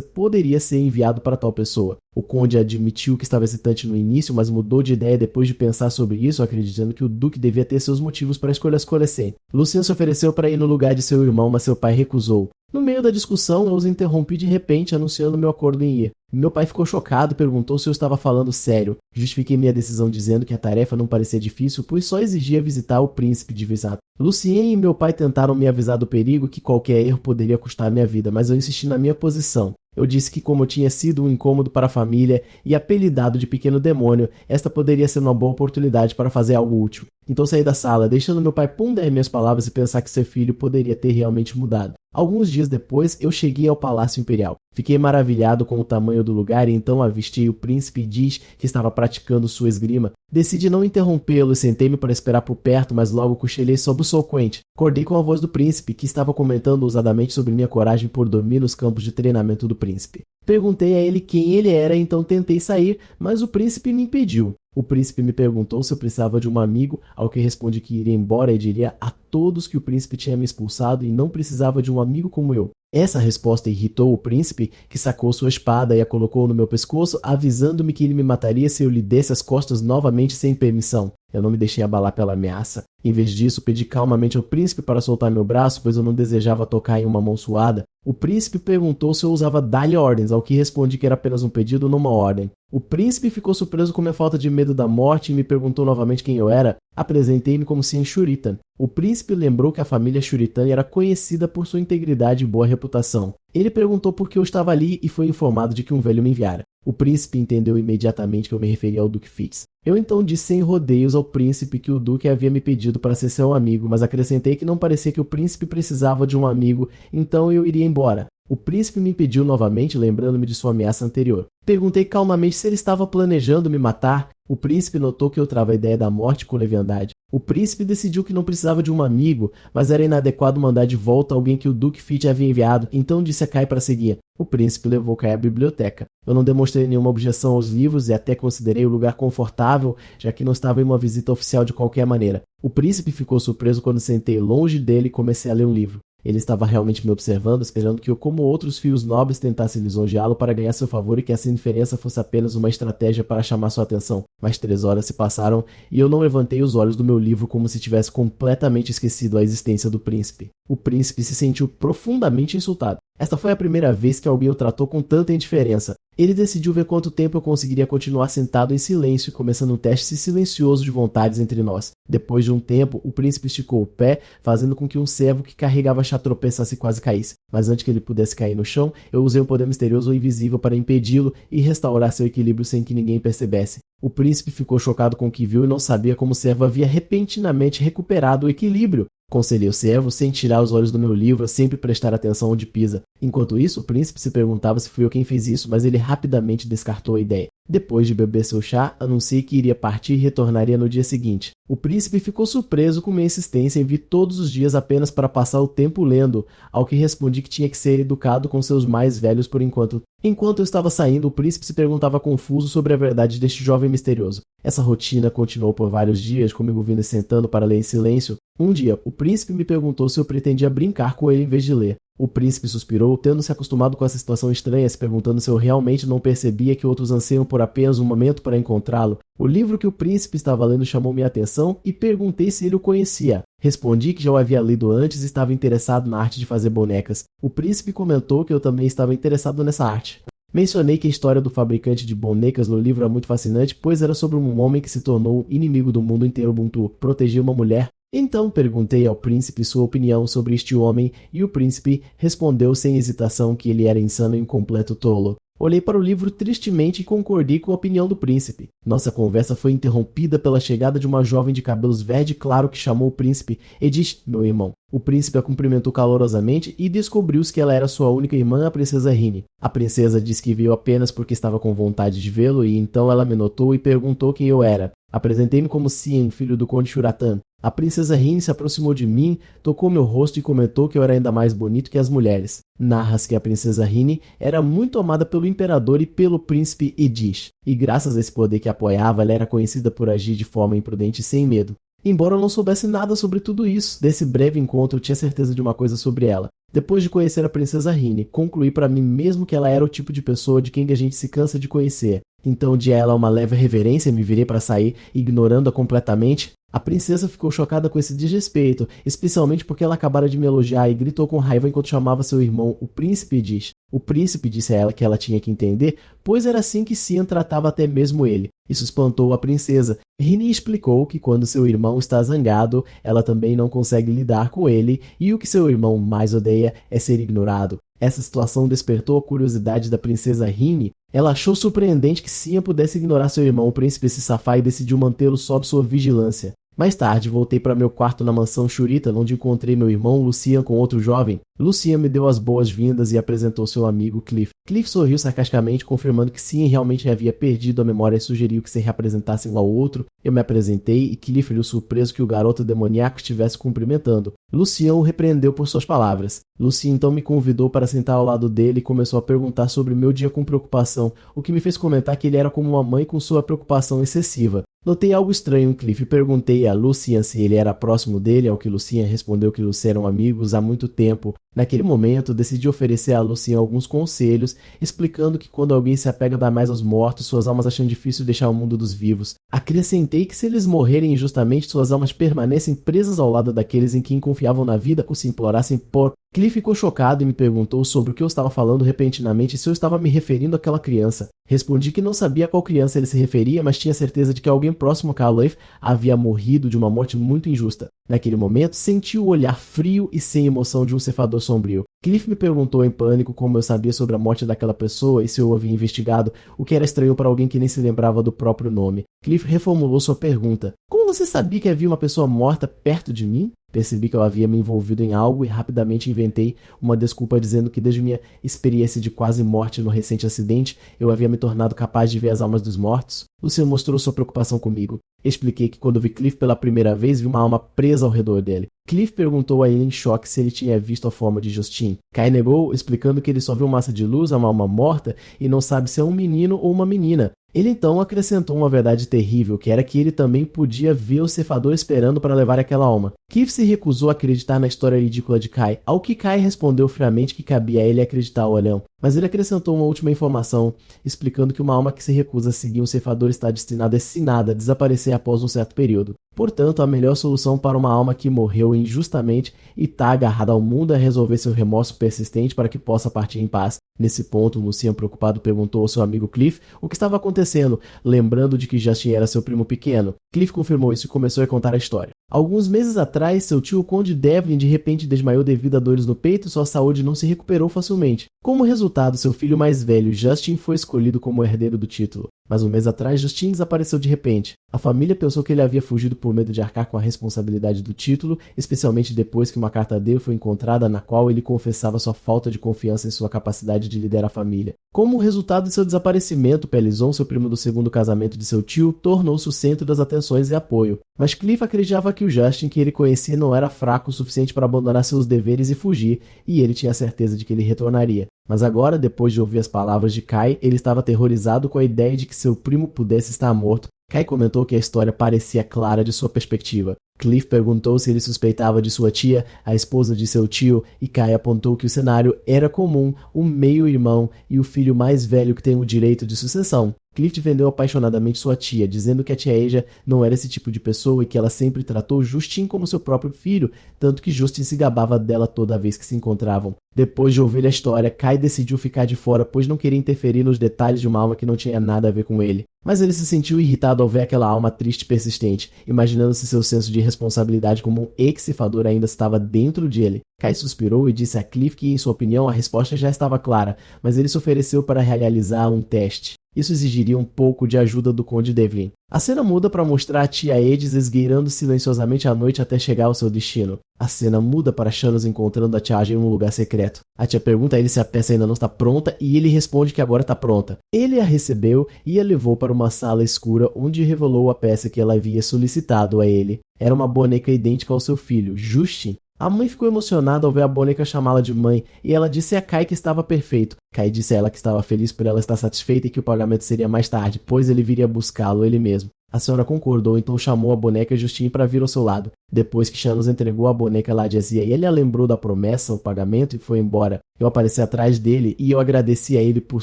poderia ser enviado para tal pessoa. O Conde admitiu que estava hesitante no início, mas mudou de ideia depois de pensar sobre isso, acreditando que o Duque devia ter seus motivos para a escolha esclarecer. Lucien se ofereceu para ir no lugar de seu irmão, mas seu pai recusou. No meio da discussão, eu os interrompi de repente, anunciando meu acordo em ir. Meu pai ficou chocado e perguntou se eu estava falando sério. Justifiquei minha decisão dizendo que a tarefa não parecia difícil, pois só exigia visitar o príncipe de Vizat. Lucien e meu pai tentaram me avisar do perigo que qualquer erro poderia custar minha vida, mas eu insisti na minha posição. Eu disse que como eu tinha sido um incômodo para a família e apelidado de pequeno demônio, esta poderia ser uma boa oportunidade para fazer algo útil. Então saí da sala, deixando meu pai ponderar minhas palavras e pensar que seu filho poderia ter realmente mudado. Alguns dias depois, eu cheguei ao Palácio Imperial. Fiquei maravilhado com o tamanho do lugar e então avistei o príncipe Edish que estava praticando sua esgrima. Decidi não interrompê-lo e sentei-me para esperar por perto, mas logo cochilei sob o sol quente. Acordei com a voz do príncipe, que estava comentando ousadamente sobre minha coragem por dormir nos campos de treinamento do príncipe. Perguntei a ele quem ele era e então tentei sair, mas o príncipe me impediu. O príncipe me perguntou se eu precisava de um amigo, ao que respondi que iria embora e diria a todos que o príncipe tinha me expulsado e não precisava de um amigo como eu. Essa resposta irritou o príncipe, que sacou sua espada e a colocou no meu pescoço, avisando-me que ele me mataria se eu lhe desse as costas novamente sem permissão. Eu não me deixei abalar pela ameaça. Em vez disso, pedi calmamente ao príncipe para soltar meu braço, pois eu não desejava tocar em uma mão suada. O príncipe perguntou se eu usava dar-lhe ordens, ao que respondi que era apenas um pedido, não uma ordem. O príncipe ficou surpreso com minha falta de medo da morte e me perguntou novamente quem eu era. Apresentei-me como Sim Shuritan. O príncipe lembrou que a família Shuritan era conhecida por sua integridade e boa reputação. Ele perguntou por que eu estava ali e foi informado de que um velho me enviara. O príncipe entendeu imediatamente que eu me referia ao Duque Fitz. Eu então disse sem rodeios ao príncipe que o Duque havia me pedido para ser seu amigo, mas acrescentei que não parecia que o príncipe precisava de um amigo, então eu iria embora. O príncipe me impediu novamente, lembrando-me de sua ameaça anterior. Perguntei calmamente se ele estava planejando me matar. O príncipe notou que eu trava a ideia da morte com leviandade. O príncipe decidiu que não precisava de um amigo, mas era inadequado mandar de volta alguém que o Duque Fitz havia enviado, então disse a Kai para seguir. O príncipe levou Kai à biblioteca. Eu não demonstrei nenhuma objeção aos livros e até considerei o lugar confortável, já que não estava em uma visita oficial de qualquer maneira. O príncipe ficou surpreso quando sentei longe dele e comecei a ler um livro. Ele estava realmente me observando, esperando que eu, como outros fios nobres, tentasse lisonjeá-lo para ganhar seu favor e que essa indiferença fosse apenas uma estratégia para chamar sua atenção. Mas 3 horas se passaram e eu não levantei os olhos do meu livro como se tivesse completamente esquecido a existência do príncipe. O príncipe se sentiu profundamente insultado. Esta foi a primeira vez que alguém o tratou com tanta indiferença. Ele decidiu ver quanto tempo eu conseguiria continuar sentado em silêncio, começando um teste silencioso de vontades entre nós. Depois de um tempo, o príncipe esticou o pé, fazendo com que um servo que carregava a chá tropeçasse e quase caísse. Mas antes que ele pudesse cair no chão, eu usei um poder misterioso ou invisível para impedi-lo e restaurar seu equilíbrio sem que ninguém percebesse. O príncipe ficou chocado com o que viu e não sabia como o servo havia repentinamente recuperado o equilíbrio. Aconselhei o servo sem tirar os olhos do meu livro a sempre prestar atenção onde pisa. Enquanto isso, o príncipe se perguntava se fui eu quem fez isso, mas ele rapidamente descartou a ideia. Depois de beber seu chá, anunciei que iria partir e retornaria no dia seguinte. O príncipe ficou surpreso com minha insistência em vir todos os dias apenas para passar o tempo lendo, ao que respondi que tinha que ser educado com seus mais velhos por enquanto. Enquanto eu estava saindo, o príncipe se perguntava confuso sobre a verdade deste jovem misterioso. Essa rotina continuou por vários dias, comigo vindo e sentando para ler em silêncio. Um dia, o príncipe me perguntou se eu pretendia brincar com ele em vez de ler. O príncipe suspirou, tendo se acostumado com essa situação estranha, se perguntando se eu realmente não percebia que outros anseiam por apenas um momento para encontrá-lo. O livro que o príncipe estava lendo chamou minha atenção e perguntei se ele o conhecia. Respondi que já o havia lido antes e estava interessado na arte de fazer bonecas. O príncipe comentou que eu também estava interessado nessa arte. Mencionei que a história do fabricante de bonecas no livro é muito fascinante, pois era sobre um homem que se tornou inimigo do mundo inteiro Ubuntu, protegia uma mulher. Então perguntei ao príncipe sua opinião sobre este homem e o príncipe respondeu sem hesitação que ele era insano e um completo tolo. Olhei para o livro tristemente e concordei com a opinião do príncipe. Nossa conversa foi interrompida pela chegada de uma jovem de cabelos verde claro que chamou o príncipe Edith, meu irmão. O príncipe a cumprimentou calorosamente e descobriu-se que ela era sua única irmã, a princesa Rini. A princesa disse que veio apenas porque estava com vontade de vê-lo e então ela me notou e perguntou quem eu era. Apresentei-me como Cien, filho do conde Shuratan. A princesa Rini se aproximou de mim, tocou meu rosto e comentou que eu era ainda mais bonito que as mulheres. Narra-se que a princesa Rini era muito amada pelo imperador e pelo príncipe Edith, e graças a esse poder que apoiava, ela era conhecida por agir de forma imprudente e sem medo. Embora eu não soubesse nada sobre tudo isso, desse breve encontro eu tinha certeza de uma coisa sobre ela. Depois de conhecer a princesa Rini, concluí para mim mesmo que ela era o tipo de pessoa de quem a gente se cansa de conhecer. Então, de ela uma leve reverência, me virei para sair, ignorando-a completamente. A princesa ficou chocada com esse desrespeito, especialmente porque ela acabara de me elogiar e gritou com raiva enquanto chamava seu irmão, o príncipe Edith. O príncipe disse a ela que ela tinha que entender, pois era assim que Cian tratava até mesmo ele. Isso espantou a princesa. Rini explicou que quando seu irmão está zangado, ela também não consegue lidar com ele, e o que seu irmão mais odeia é ser ignorado. Essa situação despertou a curiosidade da princesa Rini. Ela achou surpreendente que Cian pudesse ignorar seu irmão, o príncipe se safar, e decidiu mantê-lo sob sua vigilância. Mais tarde, voltei para meu quarto na mansão Shuritan, onde encontrei meu irmão Lucian com outro jovem. Lucian me deu as boas-vindas e apresentou seu amigo Cliff. Cliff sorriu sarcasticamente, confirmando que Cian realmente havia perdido a memória e sugeriu que se reapresentassem um ao outro. Eu me apresentei e Cliff viu surpreso que o garoto demoníaco estivesse cumprimentando. Lucian o repreendeu por suas palavras. Lucian então me convidou para sentar ao lado dele e começou a perguntar sobre o meu dia com preocupação, o que me fez comentar que ele era como uma mãe com sua preocupação excessiva. Notei algo estranho em Cliff e perguntei a Lucian se ele era próximo dele, ao que Lucian respondeu que eles eram amigos há muito tempo. Naquele momento, decidi oferecer a Lucian alguns conselhos, explicando que quando alguém se apega mais aos mortos, suas almas acham difícil deixar o mundo dos vivos. Acrescentei que se eles morrerem injustamente, suas almas permanecem presas ao lado daqueles em quem confiavam na vida ou se implorassem por... Cliff ficou chocado e me perguntou sobre o que eu estava falando repentinamente e se eu estava me referindo àquela criança. Respondi que não sabia a qual criança ele se referia, mas tinha certeza de que alguém próximo a Carl havia morrido de uma morte muito injusta. Naquele momento, senti o olhar frio e sem emoção de um ceifador sombrio. Cliff me perguntou em pânico como eu sabia sobre a morte daquela pessoa e se eu havia investigado, o que era estranho para alguém que nem se lembrava do próprio nome. Cliff reformulou sua pergunta. Como você sabia que havia uma pessoa morta perto de mim? Percebi que eu havia me envolvido em algo e rapidamente inventei uma desculpa dizendo que desde minha experiência de quase morte no recente acidente, eu havia me tornado capaz de ver as almas dos mortos. Lucian mostrou sua preocupação comigo. Expliquei que quando vi Cliff pela primeira vez, vi uma alma presa ao redor dele. Cliff perguntou a ele em choque se ele tinha visto a forma de Justin. Kai negou, explicando que ele só viu massa de luz, uma alma morta, e não sabe se é um menino ou uma menina. Ele então acrescentou uma verdade terrível, que era que ele também podia ver o ceifador esperando para levar aquela alma. Cliff se recusou a acreditar na história ridícula de Kai, ao que Kai respondeu friamente que cabia a ele acreditar ao olhão. Mas ele acrescentou uma última informação, explicando que uma alma que se recusa a seguir um ceifador está destinada a desaparecer após um certo período. Portanto, a melhor solução para uma alma que morreu injustamente e está agarrada ao mundo é resolver seu remorso persistente para que possa partir em paz. Nesse ponto, Lucian, preocupado, perguntou ao seu amigo Cliff o que estava acontecendo, lembrando de que Justin era seu primo pequeno. Cliff confirmou isso e começou a contar a história. Alguns meses atrás, seu tio, o Conde Devlin, de repente desmaiou devido a dores no peito e sua saúde não se recuperou facilmente. Como resultado, seu filho mais velho, Justin, foi escolhido como herdeiro do título. Mas um mês atrás, Justin desapareceu de repente. A família pensou que ele havia fugido por medo de arcar com a responsabilidade do título, especialmente depois que uma carta dele foi encontrada na qual ele confessava sua falta de confiança em sua capacidade de liderar a família. Como resultado de seu desaparecimento, Pelizon, seu primo do segundo casamento de seu tio, tornou-se o centro das atenções e apoio. Mas Cliff acreditava que o Justin que ele conhecia não era fraco o suficiente para abandonar seus deveres e fugir, e ele tinha certeza de que ele retornaria. Mas agora, depois de ouvir as palavras de Kai, ele estava aterrorizado com a ideia de que seu primo pudesse estar morto. Kai comentou que a história parecia clara de sua perspectiva. Cliff perguntou se ele suspeitava de sua tia, a esposa de seu tio, e Kai apontou que o cenário era comum, um meio-irmão e o filho mais velho que tem o direito de sucessão. Cliff defendeu apaixonadamente sua tia, dizendo que a tia Asia não era esse tipo de pessoa e que ela sempre tratou Justin como seu próprio filho, tanto que Justin se gabava dela toda vez que se encontravam. Depois de ouvir a história, Kai decidiu ficar de fora, pois não queria interferir nos detalhes de uma alma que não tinha nada a ver com ele. Mas ele se sentiu irritado ao ver aquela alma triste e persistente, imaginando se seu senso de responsabilidade como um ex-ceifador ainda estava dentro dele. Kai suspirou e disse a Cliff que, em sua opinião, a resposta já estava clara, mas ele se ofereceu para realizar um teste. Isso exigiria um pouco de ajuda do Conde Devlin. A cena muda para mostrar a tia Edis esgueirando silenciosamente à noite até chegar ao seu destino. A cena muda para Shanos encontrando a tia Aja em um lugar secreto. A tia pergunta a ele se a peça ainda não está pronta e ele responde que agora está pronta. Ele a recebeu e a levou para uma sala escura onde revelou a peça que ela havia solicitado a ele. Era uma boneca idêntica ao seu filho, Justin. A mãe ficou emocionada ao ver a boneca chamá-la de mãe, e ela disse a Kai que estava perfeito. Kai disse a ela que estava feliz por ela estar satisfeita e que o pagamento seria mais tarde, pois ele viria buscá-lo ele mesmo. A senhora concordou, então chamou a boneca Justin para vir ao seu lado. Depois que Shanos entregou a boneca lá dizia e ele a lembrou da promessa, o pagamento e foi embora. Eu apareci atrás dele e eu agradeci a ele por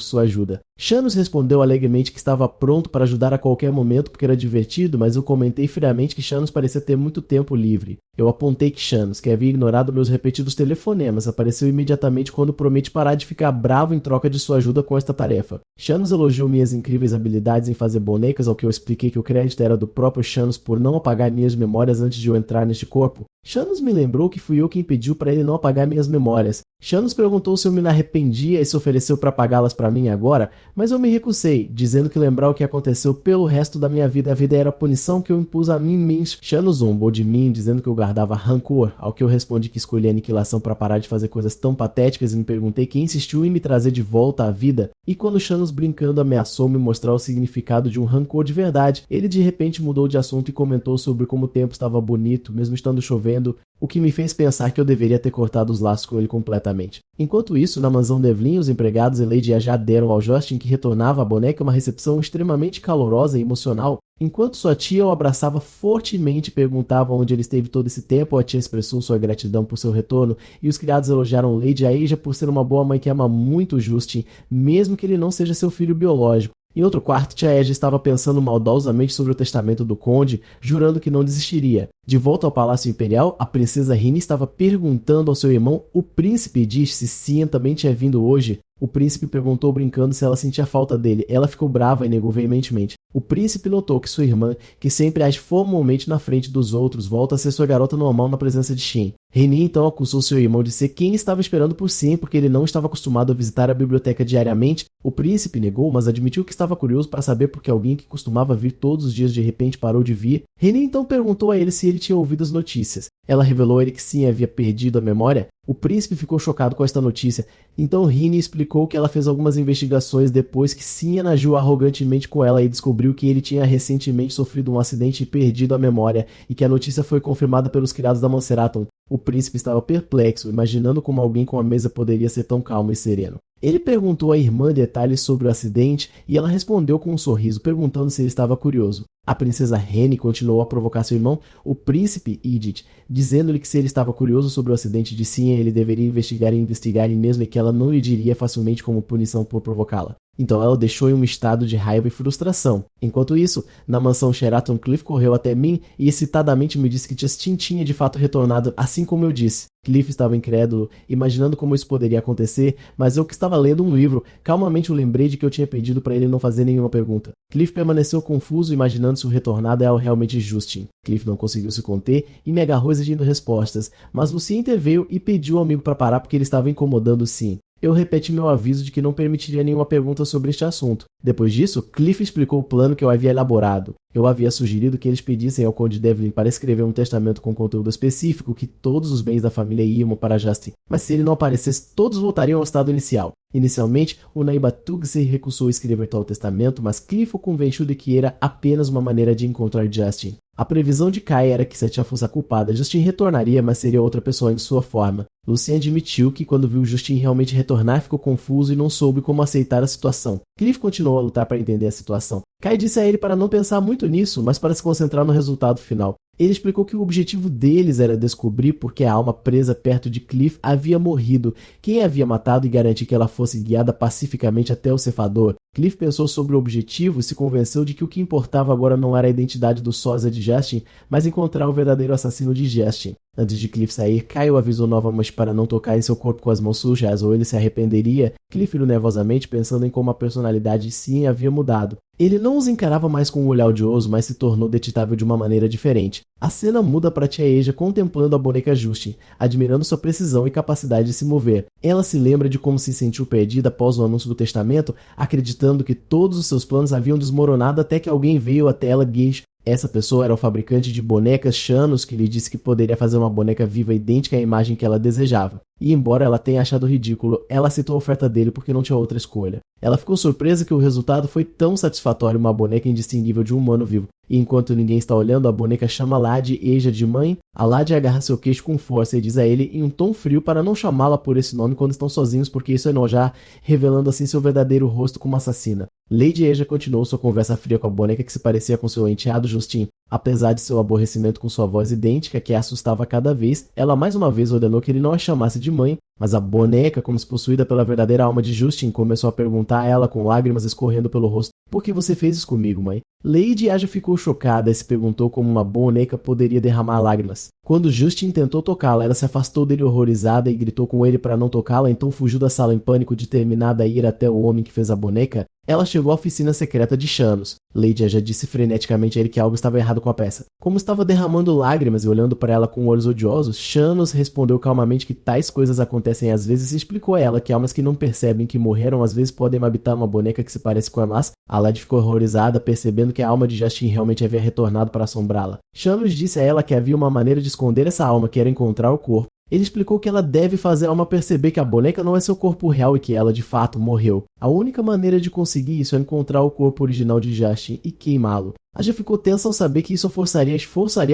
sua ajuda. Shanos respondeu alegremente que estava pronto para ajudar a qualquer momento porque era divertido, mas eu comentei friamente que Shanos parecia ter muito tempo livre. Eu apontei que Shanos, que havia ignorado meus repetidos telefonemas, apareceu imediatamente quando prometi parar de ficar bravo em troca de sua ajuda com esta tarefa. Shanos elogiou minhas incríveis habilidades em fazer bonecas, ao que eu expliquei que o crédito era do próprio Shanos por não apagar minhas memórias antes de eu entrar neste corpo. Shanos me lembrou que fui eu quem pediu para ele não apagar minhas memórias. Shanos perguntou se eu me arrependia e se ofereceu para apagá-las para mim agora, mas eu me recusei, dizendo que lembrar o que aconteceu pelo resto da minha vida, a vida era a punição que eu impus a mim mesmo. Shanos zombou de mim, dizendo que eu guardava rancor, ao que eu respondi que escolhi a aniquilação para parar de fazer coisas tão patéticas e me perguntei quem insistiu em me trazer de volta à vida. E quando Shanos brincando ameaçou me mostrar o significado de um rancor de verdade, ele de repente mudou de assunto e comentou sobre como o tempo estava bonito, mesmo estando chovendo, o que me fez pensar que eu deveria ter cortado os laços com ele completamente. Enquanto isso, na mansão Devlin, os empregados e Lady já deram ao Justin, que retornava a boneca, uma recepção extremamente calorosa e emocional. Enquanto sua tia o abraçava fortemente e perguntava onde ele esteve todo esse tempo, a tia expressou sua gratidão por seu retorno e os criados elogiaram Lady Aja por ser uma boa mãe que ama muito Justin, mesmo que ele não seja seu filho biológico. Em outro quarto, tia Edge estava pensando maldosamente sobre o testamento do conde, jurando que não desistiria. De volta ao Palácio Imperial, a princesa Rini estava perguntando ao seu irmão, o príncipe, e disse se Cian também tinha vindo hoje. O príncipe perguntou brincando se ela sentia falta dele. Ela ficou brava e negou veementemente. O príncipe notou que sua irmã, que sempre age formalmente na frente dos outros, volta a ser sua garota normal na presença de Shin. Rini então acusou seu irmão de ser quem estava esperando por Cian porque ele não estava acostumado a visitar a biblioteca diariamente. O príncipe negou, mas admitiu que estava curioso para saber por que alguém que costumava vir todos os dias de repente parou de vir. Rini então perguntou a ele se ele tinha ouvido as notícias. Ela revelou a ele que Cian havia perdido a memória. O príncipe ficou chocado com esta notícia, então Rini explicou que ela fez algumas investigações depois que Cian agiu arrogantemente com ela e descobriu que ele tinha recentemente sofrido um acidente e perdido a memória, e que a notícia foi confirmada pelos criados da Manceraton. O príncipe estava perplexo, imaginando como alguém com a mesa poderia ser tão calmo e sereno. Ele perguntou à irmã detalhes sobre o acidente e ela respondeu com um sorriso, perguntando se ele estava curioso. A princesa Reni continuou a provocar seu irmão, o príncipe Edith, dizendo-lhe que se ele estava curioso sobre o acidente de Cian, ele deveria investigar e mesmo que ela não lhe diria facilmente como punição por provocá-la. Então ela o deixou em um estado de raiva e frustração. Enquanto isso, na mansão Sheraton, Cliff correu até mim e excitadamente me disse que Justin tinha de fato retornado, assim como eu disse. Cliff estava incrédulo, imaginando como isso poderia acontecer, mas eu que estava lendo um livro, calmamente o lembrei de que eu tinha pedido para ele não fazer nenhuma pergunta. Cliff permaneceu confuso, imaginando se o retornado era realmente Justin. Cliff não conseguiu se conter e me agarrou exigindo respostas, mas Lucien interveio e pediu ao amigo para parar porque ele estava incomodando Sim. Eu repeti meu aviso de que não permitiria nenhuma pergunta sobre este assunto. Depois disso, Cliff explicou o plano que eu havia elaborado. Eu havia sugerido que eles pedissem ao Conde Devlin para escrever um testamento com conteúdo específico que todos os bens da família iam para Justin, mas se ele não aparecesse, todos voltariam ao estado inicial. Inicialmente, o Naibatug se recusou a escrever tal testamento, mas Cliff o convenceu de que era apenas uma maneira de encontrar Justin. A previsão de Kai era que se a tia fosse a culpada, Justin retornaria, mas seria outra pessoa em sua forma. Lucien admitiu que quando viu Justin realmente retornar, ficou confuso e não soube como aceitar a situação. Cliff continuou a lutar para entender a situação. Kai disse a ele para não pensar muito nisso, mas para se concentrar no resultado final. Ele explicou que o objetivo deles era descobrir por que a alma presa perto de Cliff havia morrido, quem a havia matado e garantir que ela fosse guiada pacificamente até o ceifador. Cliff pensou sobre o objetivo e se convenceu de que o que importava agora não era a identidade do sósia de Justin, mas encontrar o verdadeiro assassino de Justin. Antes de Cliff sair, Kyle avisou novamente para não tocar em seu corpo com as mãos sujas ou ele se arrependeria. Cliff riu nervosamente, pensando em como a personalidade de Sim havia mudado. Ele não os encarava mais com um olhar odioso, mas se tornou detetável de uma maneira diferente. A cena muda para Tia Asia contemplando a boneca Justin, admirando sua precisão e capacidade de se mover. Ela se lembra de como se sentiu perdida após o anúncio do testamento, acreditando que todos os seus planos haviam desmoronado até que alguém veio até ela guiar. Essa pessoa era o fabricante de bonecas Shanos, que lhe disse que poderia fazer uma boneca viva idêntica à imagem que ela desejava. E embora ela tenha achado ridículo, ela aceitou a oferta dele porque não tinha outra escolha. Ela ficou surpresa que o resultado foi tão satisfatório, uma boneca indistinguível de um humano vivo. E enquanto ninguém está olhando, a boneca chama Lad Asia de mãe. A Lad agarra seu queixo com força e diz a ele em um tom frio para não chamá-la por esse nome quando estão sozinhos, porque isso é enojar, revelando assim seu verdadeiro rosto como assassina. Lady Asia continuou sua conversa fria com a boneca que se parecia com seu enteado Justin. Apesar de seu aborrecimento com sua voz idêntica, que a assustava cada vez, ela mais uma vez ordenou que ele não a chamasse de mãe, mas a boneca, como se possuída pela verdadeira alma de Justin, começou a perguntar a ela com lágrimas escorrendo pelo rosto: "Por que você fez isso comigo, mãe?" Lady Asia ficou chocada e se perguntou como uma boneca poderia derramar lágrimas. Quando Justin tentou tocá-la, ela se afastou dele horrorizada e gritou com ele para não tocá-la, então fugiu da sala em pânico, determinada a ir até o homem que fez a boneca. Ela chegou à oficina secreta de Shanos. Lady Asia disse freneticamente a ele que algo estava errado com a peça. Como estava derramando lágrimas e olhando para ela com olhos odiosos, Shanos respondeu calmamente que tais coisas acontecem às vezes e explicou a ela que almas que não percebem que morreram às vezes podem habitar uma boneca que se parece com a Mas. A Lad ficou horrorizada, percebendo que a alma de Justin realmente havia retornado para assombrá-la. Shanos disse a ela que havia uma maneira de esconder essa alma, que era encontrar o corpo. Ele explicou que ela deve fazer a alma perceber que a boneca não é seu corpo real e que ela, de fato, morreu. A única maneira de conseguir isso é encontrar o corpo original de Justin e queimá-lo. Aja ficou tensa ao saber que isso forçaria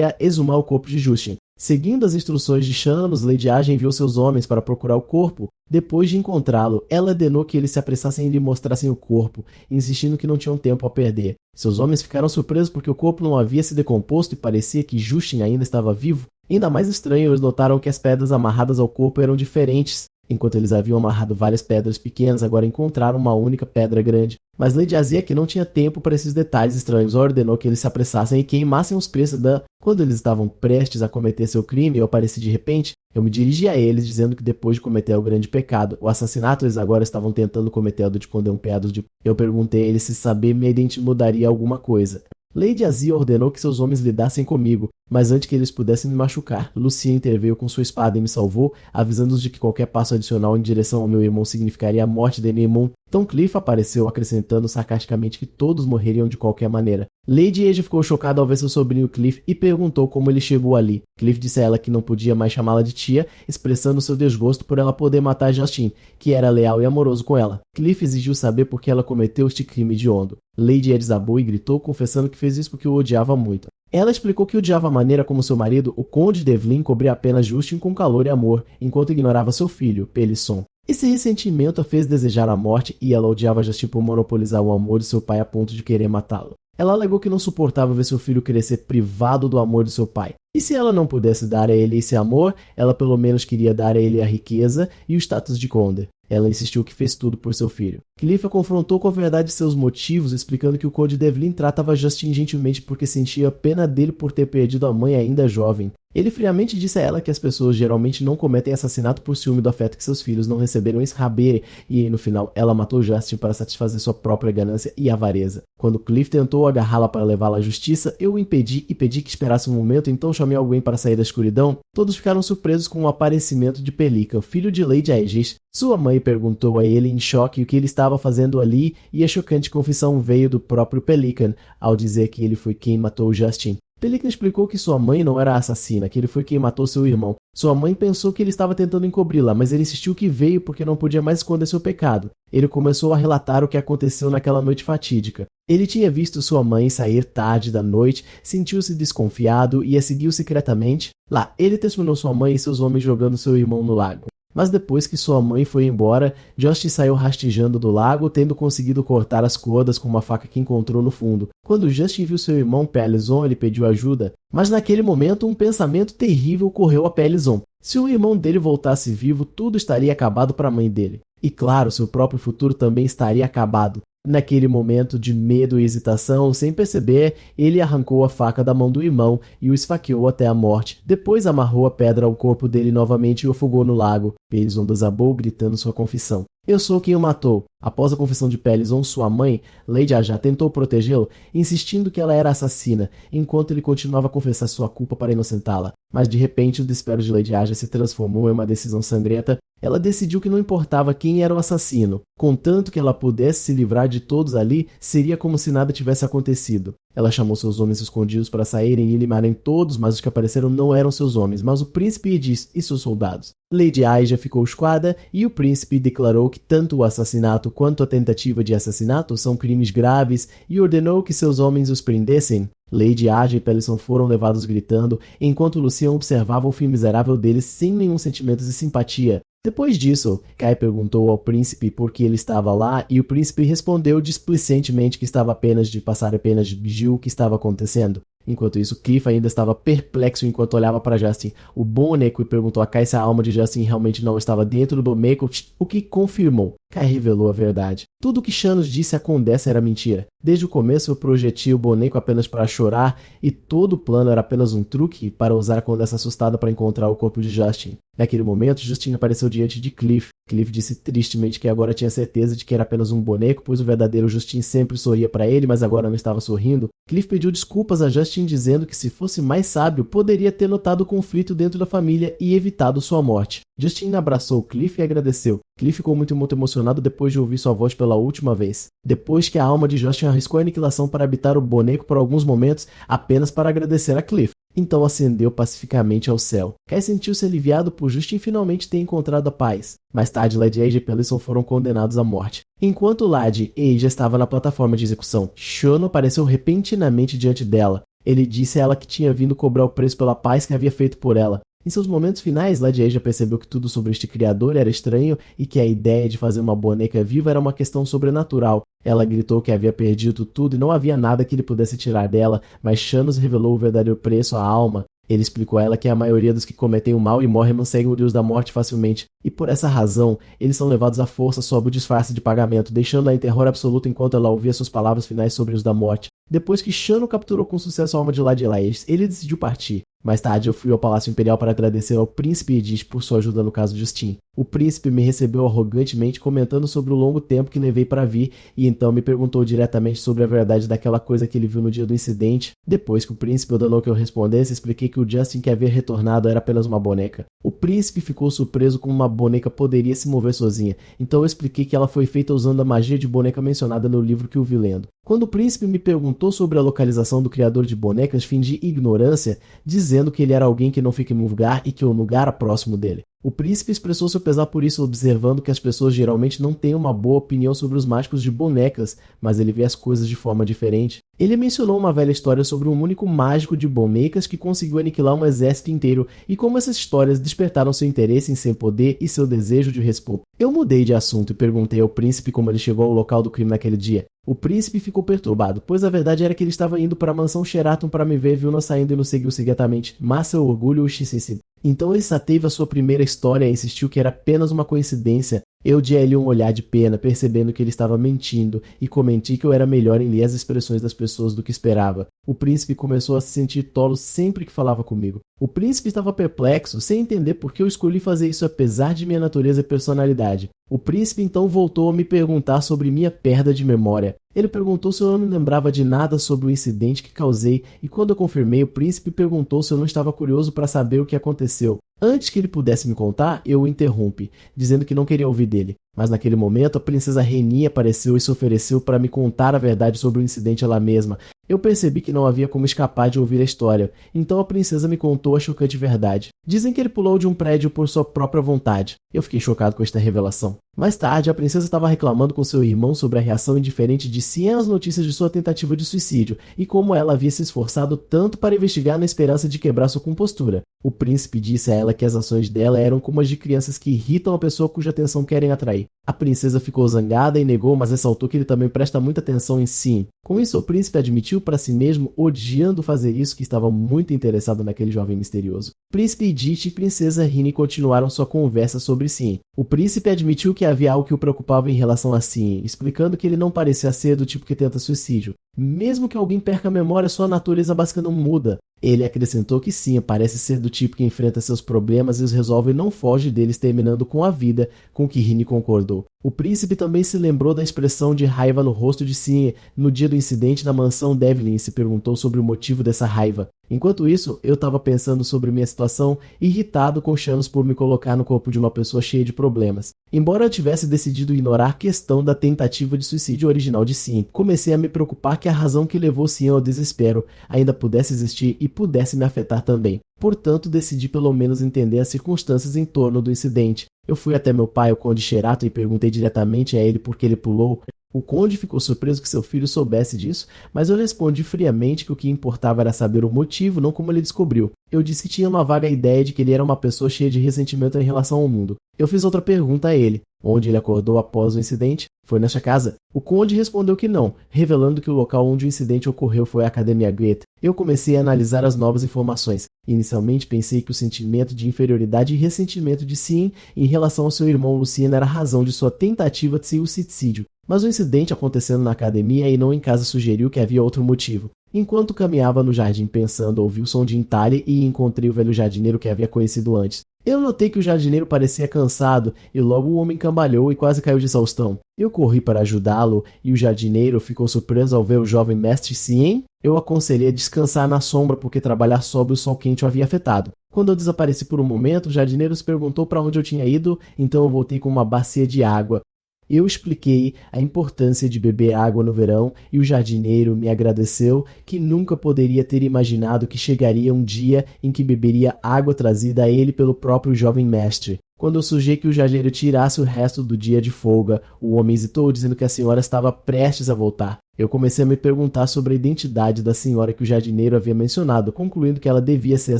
a exumar o corpo de Justin. Seguindo as instruções de Shanos, Lady Asia enviou seus homens para procurar o corpo. Depois de encontrá-lo, ela ordenou que eles se apressassem e lhe mostrassem o corpo, insistindo que não tinham tempo a perder. Seus homens ficaram surpresos porque o corpo não havia se decomposto e parecia que Justin ainda estava vivo. Ainda mais estranho, eles notaram que as pedras amarradas ao corpo eram diferentes. Enquanto eles haviam amarrado várias pedras pequenas, agora encontraram uma única pedra grande. Mas Lady Asia, que não tinha tempo para esses detalhes estranhos, ordenou que eles se apressassem e queimassem os preços da... Quando eles estavam prestes a cometer seu crime, eu apareci de repente. Eu me dirigi a eles, dizendo que depois de cometer o grande pecado, o assassinato, eles agora estavam tentando cometer o de esconder um pedaço de... Eu perguntei a eles se saber minha identidade mudaria alguma coisa. Lady Asia ordenou que seus homens lidassem comigo, mas antes que eles pudessem me machucar, Lucia interveio com sua espada e me salvou, avisando-os de que qualquer passo adicional em direção ao meu irmão significaria a morte de Nemon. Então Cliff apareceu, acrescentando sarcasticamente que todos morreriam de qualquer maneira. Lady Asia ficou chocada ao ver seu sobrinho Cliff e perguntou como ele chegou ali. Cliff disse a ela que não podia mais chamá-la de tia, expressando seu desgosto por ela poder matar Justin, que era leal e amoroso com ela. Cliff exigiu saber por que ela cometeu este crime hediondo. Lady Asia desabou e gritou, confessando que fez isso porque o odiava muito. Ela explicou que odiava a maneira como seu marido, o Conde Devlin, cobria apenas Justin com calor e amor, enquanto ignorava seu filho, Pelisson. Esse ressentimento a fez desejar a morte e ela odiava Justin por monopolizar o amor de seu pai a ponto de querer matá-lo. Ela alegou que não suportava ver seu filho crescer privado do amor de seu pai. E se ela não pudesse dar a ele esse amor, ela pelo menos queria dar a ele a riqueza e o status de conde. Ela insistiu que fez tudo por seu filho. Cliff a confrontou com a verdade de seus motivos, explicando que o Conde Devlin tratava Justin gentilmente porque sentia pena dele por ter perdido a mãe ainda jovem. Ele friamente disse a ela que as pessoas geralmente não cometem assassinato por ciúme do afeto que seus filhos não receberam em Israbere, e no final ela matou Justin para satisfazer sua própria ganância e avareza. Quando Cliff tentou agarrá-la para levá-la à justiça, eu o impedi e pedi que esperasse um momento, então chamei alguém para sair da escuridão. Todos ficaram surpresos com o aparecimento de Pelican, filho de Lady Aegis. Sua mãe perguntou a ele em choque o que ele estava fazendo ali, e a chocante confissão veio do próprio Pelican, ao dizer que ele foi quem matou Justin. Pelican explicou que sua mãe não era a assassina, que ele foi quem matou seu irmão. Sua mãe pensou que ele estava tentando encobri-la, mas ele insistiu que veio porque não podia mais esconder seu pecado. Ele começou a relatar o que aconteceu naquela noite fatídica. Ele tinha visto sua mãe sair tarde da noite, sentiu-se desconfiado e a seguiu secretamente. Lá, ele testemunhou sua mãe e seus homens jogando seu irmão no lago. Mas depois que sua mãe foi embora, Justin saiu rastejando do lago, tendo conseguido cortar as cordas com uma faca que encontrou no fundo. Quando Justin viu seu irmão Pelison, ele pediu ajuda, mas naquele momento um pensamento terrível ocorreu a Pelison. Se o irmão dele voltasse vivo, tudo estaria acabado para a mãe dele. E claro, seu próprio futuro também estaria acabado. Naquele momento de medo e hesitação, sem perceber, ele arrancou a faca da mão do irmão e o esfaqueou até a morte. Depois amarrou a pedra ao corpo dele novamente e o afogou no lago. Pelison desabou, gritando sua confissão. Eu sou quem o matou. Após a confissão de Pelison, sua mãe, Lady Aja, tentou protegê-lo, insistindo que ela era assassina, enquanto ele continuava a confessar sua culpa para inocentá-la. Mas de repente o desespero de Lady Aja se transformou em uma decisão sangrenta. Ela decidiu que não importava quem era o assassino, contanto que ela pudesse se livrar de todos ali, seria como se nada tivesse acontecido. Ela chamou seus homens escondidos para saírem e limarem todos, mas os que apareceram não eram seus homens, mas o príncipe Edis e seus soldados. Lady Aja ficou esquadra e o príncipe declarou que tanto o assassinato quanto a tentativa de assassinato são crimes graves e ordenou que seus homens os prendessem. Lady Aja e Pelison foram levados gritando, enquanto Lucian observava o fim miserável deles sem nenhum sentimento de simpatia. Depois disso, Kai perguntou ao príncipe por que ele estava lá e o príncipe respondeu displicentemente que estava apenas de passar apenas de vigia o que estava acontecendo. Enquanto isso, Cliff ainda estava perplexo enquanto olhava para Justin, o boneco, e perguntou a Kai se a alma de Justin realmente não estava dentro do boneco, o que confirmou. Kai revelou a verdade. Tudo o que Shanos disse à Condessa era mentira. Desde o começo eu projetei o boneco apenas para chorar e todo o plano era apenas um truque para usar a Condessa assustada para encontrar o corpo de Justin. Naquele momento, Justin apareceu diante de Cliff. Cliff disse tristemente que agora tinha certeza de que era apenas um boneco, pois o verdadeiro Justin sempre sorria para ele, mas agora não estava sorrindo. Cliff pediu desculpas a Justin dizendo que se fosse mais sábio, poderia ter notado o conflito dentro da família e evitado sua morte. Justin abraçou Cliff e agradeceu. Cliff ficou muito emocionado depois de ouvir sua voz pela última vez. Depois que a alma de Justin arriscou a aniquilação para habitar o boneco por alguns momentos, apenas para agradecer a Cliff. Então ascendeu pacificamente ao céu. Kai sentiu-se aliviado por Justin finalmente ter encontrado a paz. Mais tarde, Lady Aja e Pelison foram condenados à morte. Enquanto Lady Aja estava na plataforma de execução, Shono apareceu repentinamente diante dela. Ele disse a ela que tinha vindo cobrar o preço pela paz que havia feito por ela. Em seus momentos finais, Lady Aja percebeu que tudo sobre este criador era estranho e que a ideia de fazer uma boneca viva era uma questão sobrenatural. Ela gritou que havia perdido tudo e não havia nada que ele pudesse tirar dela, mas Shanos revelou o verdadeiro preço, a alma. Ele explicou a ela que a maioria dos que cometem o mal e morrem não seguem o Deus da morte facilmente, e por essa razão, eles são levados à força sob o disfarce de pagamento, deixando-a em terror absoluto enquanto ela ouvia suas palavras finais sobre os da morte. Depois que Shano capturou com sucesso a alma de Lady Laes, ele decidiu partir. Mais tarde eu fui ao Palácio Imperial para agradecer ao príncipe Edith por sua ajuda no caso de Justin. O príncipe me recebeu arrogantemente comentando sobre o longo tempo que levei para vir e então me perguntou diretamente sobre a verdade daquela coisa que ele viu no dia do incidente. Depois que o príncipe ordenou que eu respondesse, expliquei que o Justin que havia retornado era apenas uma boneca. O príncipe ficou surpreso como uma boneca poderia se mover sozinha, então eu expliquei que ela foi feita usando a magia de boneca mencionada no livro que eu vi lendo. Quando o príncipe me perguntou sobre a localização do criador de bonecas, fingi ignorância, dizendo que ele era alguém que não fica em um lugar e que o lugar era próximo dele. O príncipe expressou seu pesar por isso, observando que as pessoas geralmente não têm uma boa opinião sobre os mágicos de bonecas, mas ele vê as coisas de forma diferente. Ele mencionou uma velha história sobre um único mágico de bonecas que conseguiu aniquilar um exército inteiro e como essas histórias despertaram seu interesse em seu poder e seu desejo de respor. Eu mudei de assunto e perguntei ao príncipe como ele chegou ao local do crime naquele dia. O príncipe ficou perturbado, pois a verdade era que ele estava indo para a mansão Sheraton para me ver, viu-nos saindo e nos seguiu secretamente, mas seu orgulho o xixi. Então ele teve a sua primeira história e insistiu que era apenas uma coincidência. Eu dei a ele um olhar de pena, percebendo que ele estava mentindo, e comentei que eu era melhor em ler as expressões das pessoas do que esperava. O príncipe começou a se sentir tolo sempre que falava comigo. O príncipe estava perplexo, sem entender por que eu escolhi fazer isso apesar de minha natureza e personalidade. O príncipe então voltou a me perguntar sobre minha perda de memória. Ele perguntou se eu não me lembrava de nada sobre o incidente que causei, e quando eu confirmei, o príncipe perguntou se eu não estava curioso para saber o que aconteceu. Antes que ele pudesse me contar, eu o interrompi, dizendo que não queria ouvir dele. Mas naquele momento, a princesa Reni apareceu e se ofereceu para me contar a verdade sobre o incidente ela mesma. Eu percebi que não havia como escapar de ouvir a história, então a princesa me contou a chocante verdade. Dizem que ele pulou de um prédio por sua própria vontade. Eu fiquei chocado com esta revelação. Mais tarde, a princesa estava reclamando com seu irmão sobre a reação indiferente de Xian às notícias de sua tentativa de suicídio e como ela havia se esforçado tanto para investigar na esperança de quebrar sua compostura. O príncipe disse a ela que as ações dela eram como as de crianças que irritam a pessoa cuja atenção querem atrair. A princesa ficou zangada e negou, mas ressaltou que ele também presta muita atenção em Xian. Com isso, o príncipe admitiu para si mesmo, odiando fazer isso, que estava muito interessado naquele jovem misterioso. Príncipe Edith e princesa Rini continuaram sua conversa sobre Xian. O príncipe admitiu que havia algo que o preocupava em relação a Xian, explicando que ele não parecia ser do tipo que tenta suicídio. Mesmo que alguém perca a memória, sua natureza básica não muda. Ele acrescentou que Xian parece ser do tipo que enfrenta seus problemas e os resolve e não foge deles, terminando com a vida, com que Rini concordou. O príncipe também se lembrou da expressão de raiva no rosto de Xian no dia do incidente na mansão Devlin e se perguntou sobre o motivo dessa raiva. Enquanto isso, eu estava pensando sobre minha situação, irritado com Shamus por me colocar no corpo de uma pessoa cheia de problemas. Embora eu tivesse decidido ignorar a questão da tentativa de suicídio original de Xian, comecei a me preocupar que a razão que levou Xian ao desespero ainda pudesse existir e pudesse me afetar também. Portanto, decidi pelo menos entender as circunstâncias em torno do incidente. Eu fui até meu pai, o Conde Sheraton, e perguntei diretamente a ele por que ele pulou. O conde ficou surpreso que seu filho soubesse disso, mas eu respondi friamente que o que importava era saber o motivo, não como ele descobriu. Eu disse que tinha uma vaga ideia de que ele era uma pessoa cheia de ressentimento em relação ao mundo. Eu fiz outra pergunta a ele. Onde ele acordou após o incidente? Foi nesta casa? O conde respondeu que não, revelando que o local onde o incidente ocorreu foi a Academia Goethe. Eu comecei a analisar as novas informações. Inicialmente pensei que o sentimento de inferioridade e ressentimento de Xian em relação ao seu irmão Luciano era a razão de sua tentativa de suicídio. Mas o incidente acontecendo na academia e não em casa sugeriu que havia outro motivo. Enquanto caminhava no jardim pensando, ouvi o som de entalhe e encontrei o velho jardineiro que havia conhecido antes. Eu notei que o jardineiro parecia cansado e logo o homem cambalhou e quase caiu de exaustão. Eu corri para ajudá-lo e o jardineiro ficou surpreso ao ver o jovem mestre Xian. Eu aconselhei a descansar na sombra porque trabalhar sob o sol quente o havia afetado. Quando eu desapareci por um momento, o jardineiro se perguntou para onde eu tinha ido, então eu voltei com uma bacia de água. Eu expliquei a importância de beber água no verão e o jardineiro me agradeceu que nunca poderia ter imaginado que chegaria um dia em que beberia água trazida a ele pelo próprio jovem mestre. Quando eu sugeri que o jardineiro tirasse o resto do dia de folga, o homem hesitou, dizendo que a senhora estava prestes a voltar. Eu comecei a me perguntar sobre a identidade da senhora que o jardineiro havia mencionado, concluindo que ela devia ser a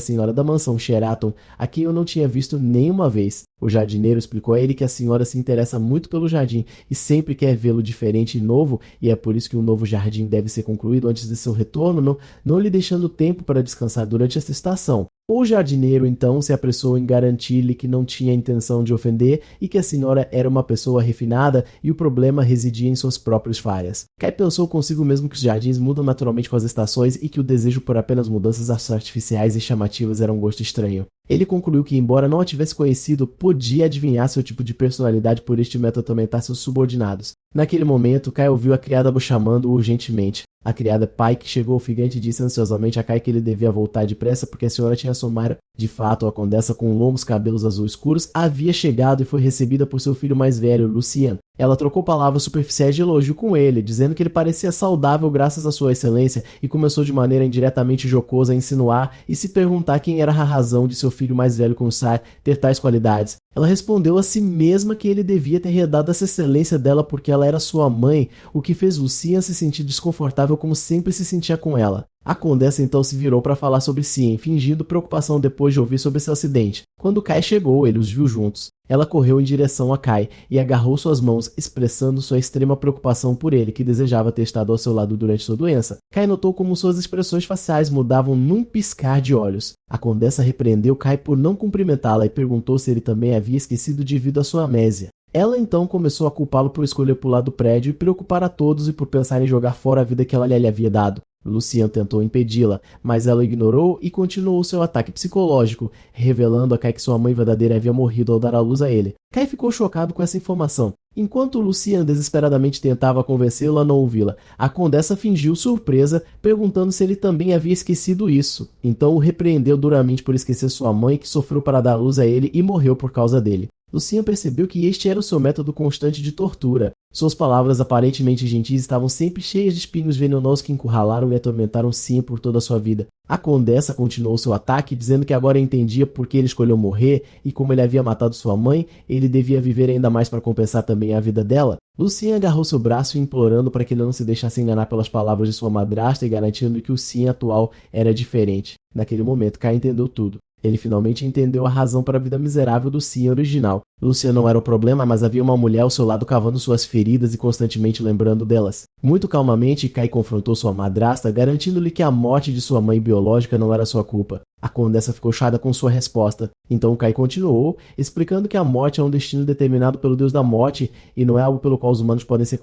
senhora da mansão Sheraton, a quem eu não tinha visto nenhuma vez. O jardineiro explicou a ele que a senhora se interessa muito pelo jardim e sempre quer vê-lo diferente e novo, e é por isso que um novo jardim deve ser concluído antes de seu retorno, não lhe deixando tempo para descansar durante esta estação. O jardineiro, então, se apressou em garantir-lhe que não tinha intenção de ofender e que a senhora era uma pessoa refinada e o problema residia em suas próprias falhas. Kai pensou consigo mesmo que os jardins mudam naturalmente com as estações e que o desejo por apenas mudanças artificiais e chamativas era um gosto estranho. Ele concluiu que, embora não a tivesse conhecido, podia adivinhar seu tipo de personalidade por este método atormentar seus subordinados. Naquele momento, Kai ouviu a criada chamando-o urgentemente. A criada Pike chegou ofegante e disse ansiosamente a Kai que ele devia voltar depressa porque a senhora tinha somado. De fato, a condessa com longos cabelos azul escuros havia chegado e foi recebida por seu filho mais velho, Lucian. Ela trocou palavras superficiais de elogio com ele, dizendo que ele parecia saudável graças à sua excelência e começou de maneira indiretamente jocosa a insinuar e se perguntar quem era a razão de seu filho mais velho Kunsai ter tais qualidades. Ela respondeu a si mesma que ele devia ter herdado essa excelência dela porque ela era sua mãe, o que fez Lucian se sentir desconfortável como sempre se sentia com ela. A condessa então se virou para falar sobre Xian, fingindo preocupação depois de ouvir sobre seu acidente. Quando Kai chegou, ele os viu juntos. Ela correu em direção a Kai e agarrou suas mãos, expressando sua extrema preocupação por ele, que desejava ter estado ao seu lado durante sua doença. Kai notou como suas expressões faciais mudavam num piscar de olhos. A condessa repreendeu Kai por não cumprimentá-la e perguntou se ele também havia esquecido devido à sua amnésia. Ela então começou a culpá-lo por escolher pular do prédio e preocupar a todos e por pensar em jogar fora a vida que ela lhe havia dado. Lucian tentou impedi-la, mas ela o ignorou e continuou seu ataque psicológico, revelando a Kai que sua mãe verdadeira havia morrido ao dar à luz a ele. Kai ficou chocado com essa informação. Enquanto Lucian desesperadamente tentava convencê-la a não ouvi-la, a condessa fingiu surpresa, perguntando se ele também havia esquecido isso. Então o repreendeu duramente por esquecer sua mãe, que sofreu para dar à luz a ele e morreu por causa dele. Lucian percebeu que este era o seu método constante de tortura. Suas palavras aparentemente gentis estavam sempre cheias de espinhos venenosos que encurralaram e atormentaram Cian por toda a sua vida. A condessa continuou seu ataque, dizendo que agora entendia por que ele escolheu morrer e como ele havia matado sua mãe, ele devia viver ainda mais para compensar também a vida dela. Lucian agarrou seu braço implorando para que ele não se deixasse enganar pelas palavras de sua madrasta e garantindo que o Cian atual era diferente. Naquele momento, Kai entendeu tudo. Ele finalmente entendeu a razão para a vida miserável do Cian original. Lucian não era o problema, mas havia uma mulher ao seu lado cavando suas feridas e constantemente lembrando delas. Muito calmamente, Kai confrontou sua madrasta, garantindo-lhe que a morte de sua mãe biológica não era sua culpa. A condessa ficou chocada com sua resposta. Então Kai continuou, explicando que a morte é um destino determinado pelo Deus da Morte e não é algo pelo qual os humanos podem ser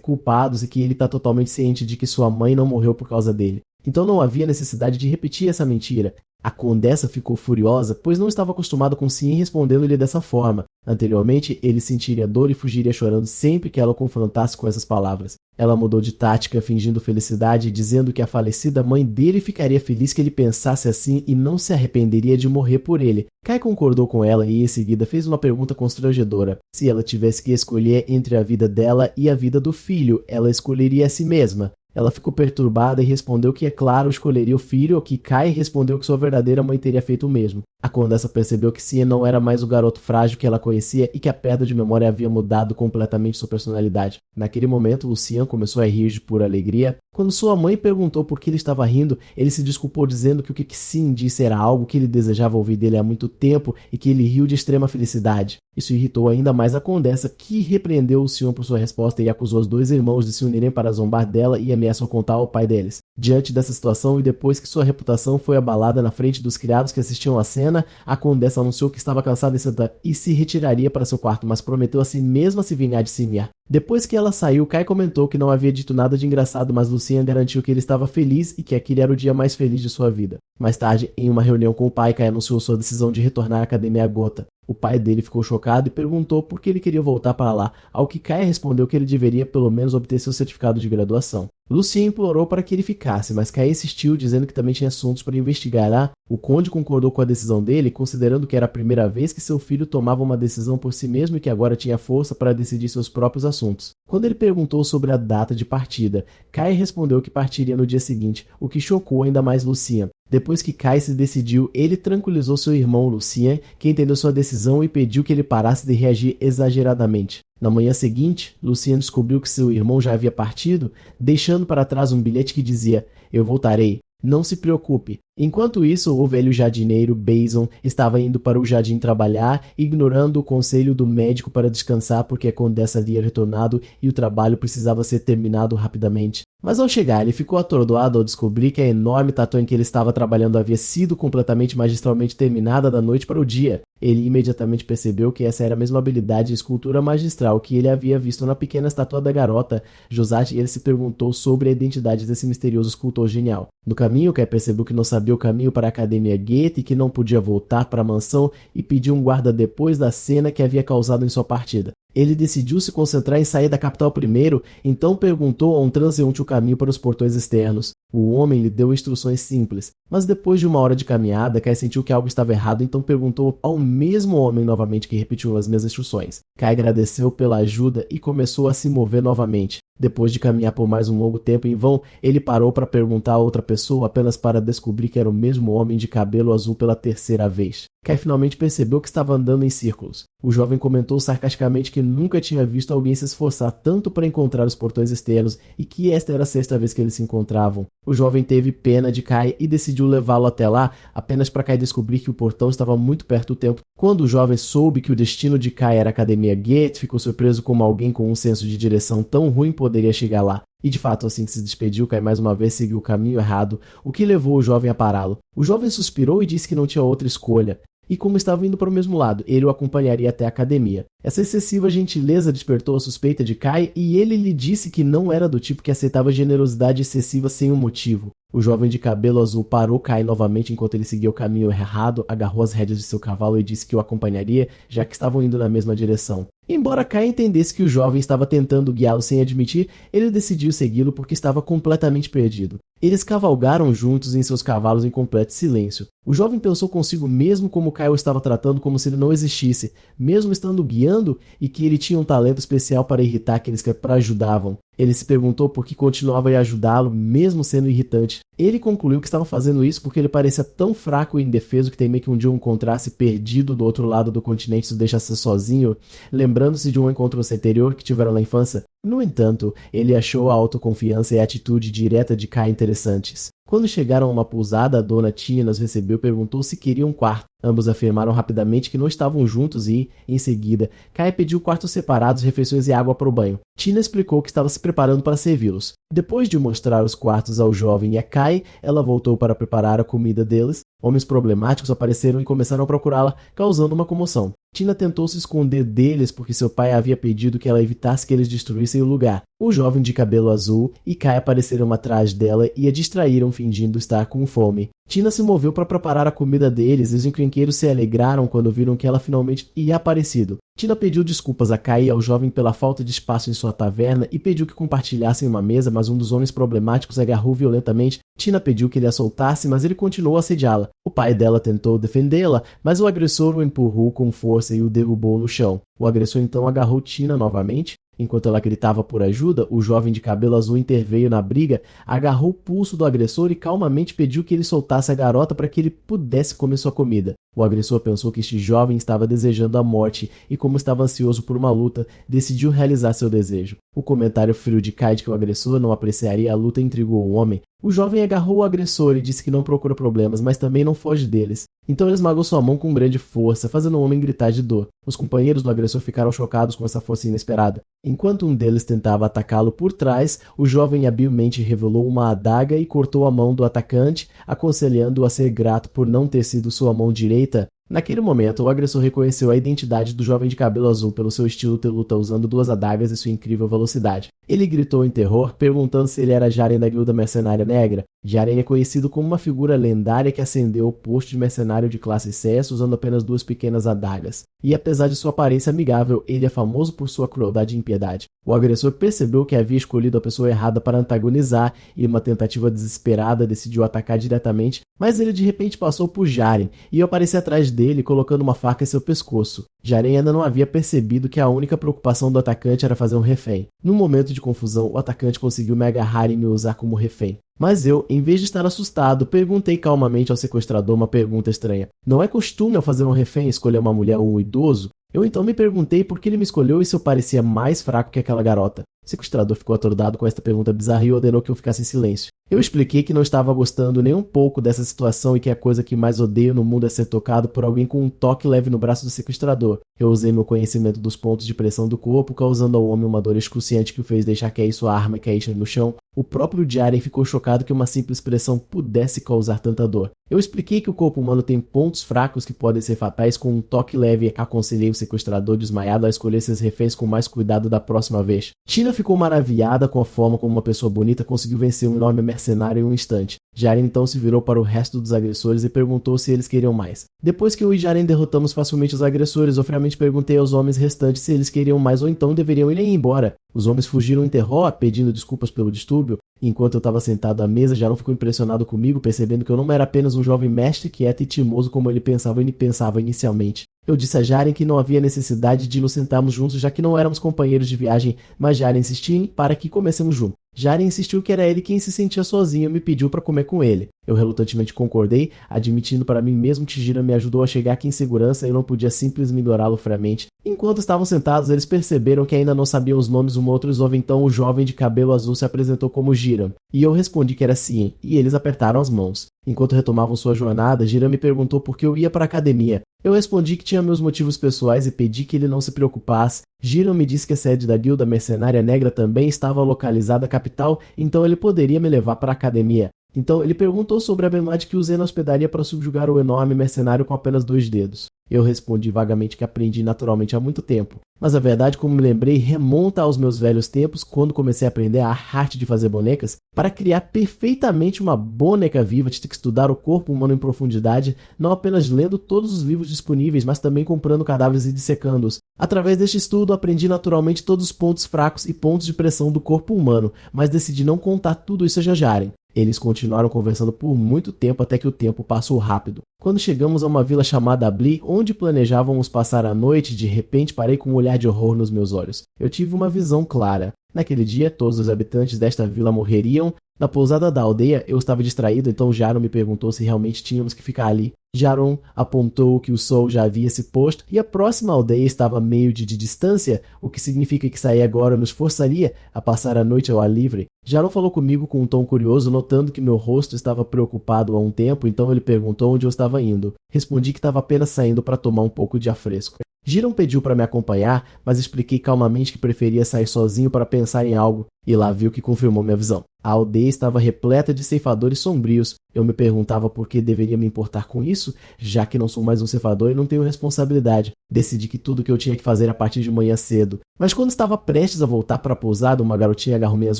culpados e que ele está totalmente ciente de que sua mãe não morreu por causa dele. Então não havia necessidade de repetir essa mentira. A condessa ficou furiosa, pois não estava acostumada com Cian respondendo-lhe dessa forma. Anteriormente, ele sentiria dor e fugiria chorando sempre que ela o confrontasse com essas palavras. Ela mudou de tática, fingindo felicidade, dizendo que a falecida mãe dele ficaria feliz que ele pensasse assim e não se arrependeria de morrer por ele. Kai concordou com ela e, em seguida, fez uma pergunta constrangedora. Se ela tivesse que escolher entre a vida dela e a vida do filho, ela escolheria a si mesma. Ela ficou perturbada e respondeu que, é claro, escolheria o filho, ao que Kai respondeu que sua verdadeira mãe teria feito o mesmo. A condessa percebeu que Cian não era mais o garoto frágil que ela conhecia e que a perda de memória havia mudado completamente sua personalidade. Naquele momento, Lucian começou a rir de pura alegria. Quando sua mãe perguntou por que ele estava rindo, ele se desculpou dizendo que o que Cian disse era algo que ele desejava ouvir dele há muito tempo e que ele riu de extrema felicidade. Isso irritou ainda mais a condessa, que repreendeu Lucian por sua resposta e acusou os dois irmãos de se unirem para zombar dela e ameaçou contar ao pai deles. Diante dessa situação e depois que sua reputação foi abalada na frente dos criados que assistiam à cena, a condessa anunciou que estava cansada e se retiraria para seu quarto, mas prometeu a si mesma se vingar de Simia. Depois que ela saiu, Kai comentou que não havia dito nada de engraçado, mas Lucian garantiu que ele estava feliz e que aquele era o dia mais feliz de sua vida. Mais tarde, em uma reunião com o pai, Kai anunciou sua decisão de retornar à Academia Gotha. O pai dele ficou chocado e perguntou por que ele queria voltar para lá, ao que Kai respondeu que ele deveria pelo menos obter seu certificado de graduação. Lucian implorou para que ele ficasse, mas Kai insistiu, dizendo que também tinha assuntos para investigar lá. O conde concordou com a decisão dele, considerando que era a primeira vez que seu filho tomava uma decisão por si mesmo e que agora tinha força para decidir seus próprios assuntos. Quando ele perguntou sobre a data de partida, Kai respondeu que partiria no dia seguinte, o que chocou ainda mais Lucian. Depois que Kai se decidiu, ele tranquilizou seu irmão Lucian, que entendeu sua decisão e pediu que ele parasse de reagir exageradamente. Na manhã seguinte, Lucian descobriu que seu irmão já havia partido, deixando para trás um bilhete que dizia: "Eu voltarei. Não se preocupe." Enquanto isso, o velho jardineiro Bason estava indo para o jardim trabalhar, ignorando o conselho do médico para descansar porque a condessa havia retornado e o trabalho precisava ser terminado rapidamente. Mas ao chegar, ele ficou atordoado ao descobrir que a enorme tatu em que ele estava trabalhando havia sido completamente magistralmente terminada da noite para o dia. Ele imediatamente percebeu que essa era a mesma habilidade de escultura magistral que ele havia visto na pequena estátua da garota Josate, e ele se perguntou sobre a identidade desse misterioso escultor genial. No caminho, Kai percebeu que não sabia o caminho para a Academia Goethe e que não podia voltar para a mansão e pediu um guarda depois da cena que havia causado em sua partida. Ele decidiu se concentrar em sair da capital primeiro, então perguntou a um transeunte o caminho para os portões externos. O homem lhe deu instruções simples, mas depois de uma hora de caminhada, Kai sentiu que algo estava errado, então perguntou ao mesmo homem novamente, que repetiu as mesmas instruções. Kai agradeceu pela ajuda e começou a se mover novamente. Depois de caminhar por mais um longo tempo em vão, ele parou para perguntar a outra pessoa apenas para descobrir que era o mesmo homem de cabelo azul pela terceira vez. Kai finalmente percebeu que estava andando em círculos. O jovem comentou sarcasticamente que nunca tinha visto alguém se esforçar tanto para encontrar os portões externos e que esta era a sexta vez que eles se encontravam. O jovem teve pena de Kai e decidiu levá-lo até lá, apenas para Kai descobrir que o portão estava muito perto do templo. Quando o jovem soube que o destino de Kai era a Academia Goethe, ficou surpreso como alguém com um senso de direção tão ruim poderia chegar lá. E de fato, assim que se despediu, Kai mais uma vez seguiu o caminho errado, o que levou o jovem a pará-lo. O jovem suspirou e disse que não tinha outra escolha. E como estava indo para o mesmo lado, ele o acompanharia até a academia. Essa excessiva gentileza despertou a suspeita de Kai e ele lhe disse que não era do tipo que aceitava generosidade excessiva sem um motivo. O jovem de cabelo azul parou Kai novamente enquanto ele seguia o caminho errado, agarrou as rédeas de seu cavalo e disse que o acompanharia, já que estavam indo na mesma direção. Embora Kai entendesse que o jovem estava tentando guiá-lo sem admitir, ele decidiu segui-lo porque estava completamente perdido. Eles cavalgaram juntos em seus cavalos em completo silêncio. O jovem pensou consigo mesmo como Kai o estava tratando como se ele não existisse, mesmo estando guiando, e que ele tinha um talento especial para irritar aqueles que o ajudavam. Ele se perguntou por que continuava a ajudá-lo, mesmo sendo irritante. Ele concluiu que estava fazendo isso porque ele parecia tão fraco e indefeso que temia que um dia o encontrasse perdido do outro lado do continente e o deixasse sozinho, lembrando-se de um encontro anterior que tiveram na infância. No entanto, ele achou a autoconfiança e a atitude direta de Kai interessantes. Quando chegaram a uma pousada, a dona Tina os recebeu e perguntou se queriam um quarto. Ambos afirmaram rapidamente que não estavam juntos e, em seguida, Kai pediu quartos separados, refeições e água para o banho. Tina explicou que estava se preparando para servi-los. Depois de mostrar os quartos ao jovem e a Kai, ela voltou para preparar a comida deles. Homens problemáticos apareceram e começaram a procurá-la, causando uma comoção. Tina tentou se esconder deles porque seu pai havia pedido que ela evitasse que eles destruíssem o lugar. O jovem de cabelo azul e Kai apareceram atrás dela e a distraíram fingindo estar com fome. Tina se moveu para preparar a comida deles e os encrenqueiros se alegraram quando viram que ela finalmente ia aparecido. Tina pediu desculpas a Kai e ao jovem pela falta de espaço em sua taverna e pediu que compartilhassem uma mesa, mas um dos homens problemáticos a agarrou violentamente. Tina pediu que ele a soltasse, mas ele continuou a assediá-la. O pai dela tentou defendê-la, mas o agressor o empurrou com força e o derrubou no chão. O agressor então agarrou Tina novamente. Enquanto ela gritava por ajuda, o jovem de cabelo azul interveio na briga, agarrou o pulso do agressor e calmamente pediu que ele soltasse a garota para que ele pudesse comer sua comida. O agressor pensou que este jovem estava desejando a morte e, como estava ansioso por uma luta, decidiu realizar seu desejo. O comentário frio de Kai de que o agressor não apreciaria a luta intrigou o homem. O jovem agarrou o agressor e disse que não procura problemas, mas também não foge deles. Então ele esmagou sua mão com grande força, fazendo o homem gritar de dor. Os companheiros do agressor ficaram chocados com essa força inesperada. Enquanto um deles tentava atacá-lo por trás, o jovem habilmente revelou uma adaga e cortou a mão do atacante, aconselhando-o a ser grato por não ter sido sua mão direita. Naquele momento, o agressor reconheceu a identidade do jovem de cabelo azul pelo seu estilo de luta usando duas adagas e sua incrível velocidade. Ele gritou em terror, perguntando se ele era Jaren da Guilda Mercenária Negra. Jaren é conhecido como uma figura lendária que ascendeu ao posto de mercenário de classe CS usando apenas duas pequenas adagas. E apesar de sua aparência amigável, ele é famoso por sua crueldade e impiedade. O agressor percebeu que havia escolhido a pessoa errada para antagonizar e, em uma tentativa desesperada, decidiu atacar diretamente, mas ele de repente passou por Jaren e eu apareci atrás dele, colocando uma faca em seu pescoço. Jaren ainda não havia percebido que a única preocupação do atacante era fazer um refém. Num momento de confusão, o atacante conseguiu me agarrar e me usar como refém. Mas eu, em vez de estar assustado, perguntei calmamente ao sequestrador uma pergunta estranha. Não é costume ao fazer um refém escolher uma mulher ou um idoso? Eu então me perguntei por que ele me escolheu e se eu parecia mais fraco que aquela garota. O sequestrador ficou atordoado com esta pergunta bizarra e ordenou que eu ficasse em silêncio. Eu expliquei que não estava gostando nem um pouco dessa situação e que a coisa que mais odeio no mundo é ser tocado por alguém com um toque leve no braço do sequestrador. Eu usei meu conhecimento dos pontos de pressão do corpo, causando ao homem uma dor excruciante que o fez deixar cair sua arma e cair no chão. O próprio Jaren ficou chocado que uma simples pressão pudesse causar tanta dor. Eu expliquei que o corpo humano tem pontos fracos que podem ser fatais com um toque leve e aconselhei o sequestrador desmaiado a escolher seus reféns com mais cuidado da próxima vez. Tina ficou maravilhada com a forma como uma pessoa bonita conseguiu vencer um enorme mercenário em um instante. Jaren então se virou para o resto dos agressores e perguntou se eles queriam mais. Depois que eu e Jaren derrotamos facilmente os agressores, eu friamente perguntei aos homens restantes se eles queriam mais ou então deveriam ir embora. Os homens fugiram em terror, pedindo desculpas pelo distúrbio. Enquanto eu estava sentado à mesa, Jaren ficou impressionado comigo, percebendo que eu não era apenas um jovem mestre quieto e timoso como ele pensava inicialmente. Eu disse a Jaren que não havia necessidade de nos sentarmos juntos, já que não éramos companheiros de viagem, mas Jaren insistiu para que comêssemos juntos. Jaren insistiu que era ele quem se sentia sozinho e me pediu para comer com ele. Eu relutantemente concordei, admitindo para mim mesmo que Jira me ajudou a chegar aqui em segurança e eu não podia simplesmente ignorá-lo friamente. Enquanto estavam sentados, eles perceberam que ainda não sabiam os nomes um outro e então o jovem de cabelo azul se apresentou como Jira. E eu respondi que era sim, e eles apertaram as mãos. Enquanto retomavam sua jornada, Jira me perguntou por que eu ia para a academia. Eu respondi que tinha meus motivos pessoais e pedi que ele não se preocupasse. Jira me disse que a sede da Guilda Mercenária Negra também estava localizada na capital, então ele poderia me levar para a academia. Então ele perguntou sobre a habilidade que usei na hospedaria para subjugar o enorme mercenário com apenas 2 dedos. Eu respondi vagamente que aprendi naturalmente há muito tempo. Mas a verdade, como me lembrei, remonta aos meus velhos tempos, quando comecei a aprender a arte de fazer bonecas. Para criar perfeitamente uma boneca viva, tive que estudar o corpo humano em profundidade, não apenas lendo todos os livros disponíveis, mas também comprando cadáveres e dissecando-os. Através deste estudo, aprendi naturalmente todos os pontos fracos e pontos de pressão do corpo humano, mas decidi não contar tudo isso a Jajaren. Eles continuaram conversando por muito tempo até que o tempo passou rápido. Quando chegamos a uma vila chamada Abli, onde planejávamos passar a noite, de repente parei com um olhar de horror nos meus olhos. Eu tive uma visão clara. Naquele dia, todos os habitantes desta vila morreriam. Na pousada da aldeia, eu estava distraído, então Jaron me perguntou se realmente tínhamos que ficar ali. Jaron apontou que o sol já havia se posto e a próxima aldeia estava a meio de distância, o que significa que sair agora nos forçaria a passar a noite ao ar livre. Jaron falou comigo com um tom curioso, notando que meu rosto estava preocupado há um tempo, então ele perguntou onde eu estava indo. Respondi que estava apenas saindo para tomar um pouco de ar fresco. Jiron pediu para me acompanhar, mas expliquei calmamente que preferia sair sozinho para pensar em algo, e lá viu que confirmou minha visão. A aldeia estava repleta de ceifadores sombrios. Eu me perguntava por que deveria me importar com isso, já que não sou mais um ceifador e não tenho responsabilidade. Decidi que tudo o que eu tinha que fazer era a partir de manhã cedo. Mas quando estava prestes a voltar para a pousada, uma garotinha agarrou minhas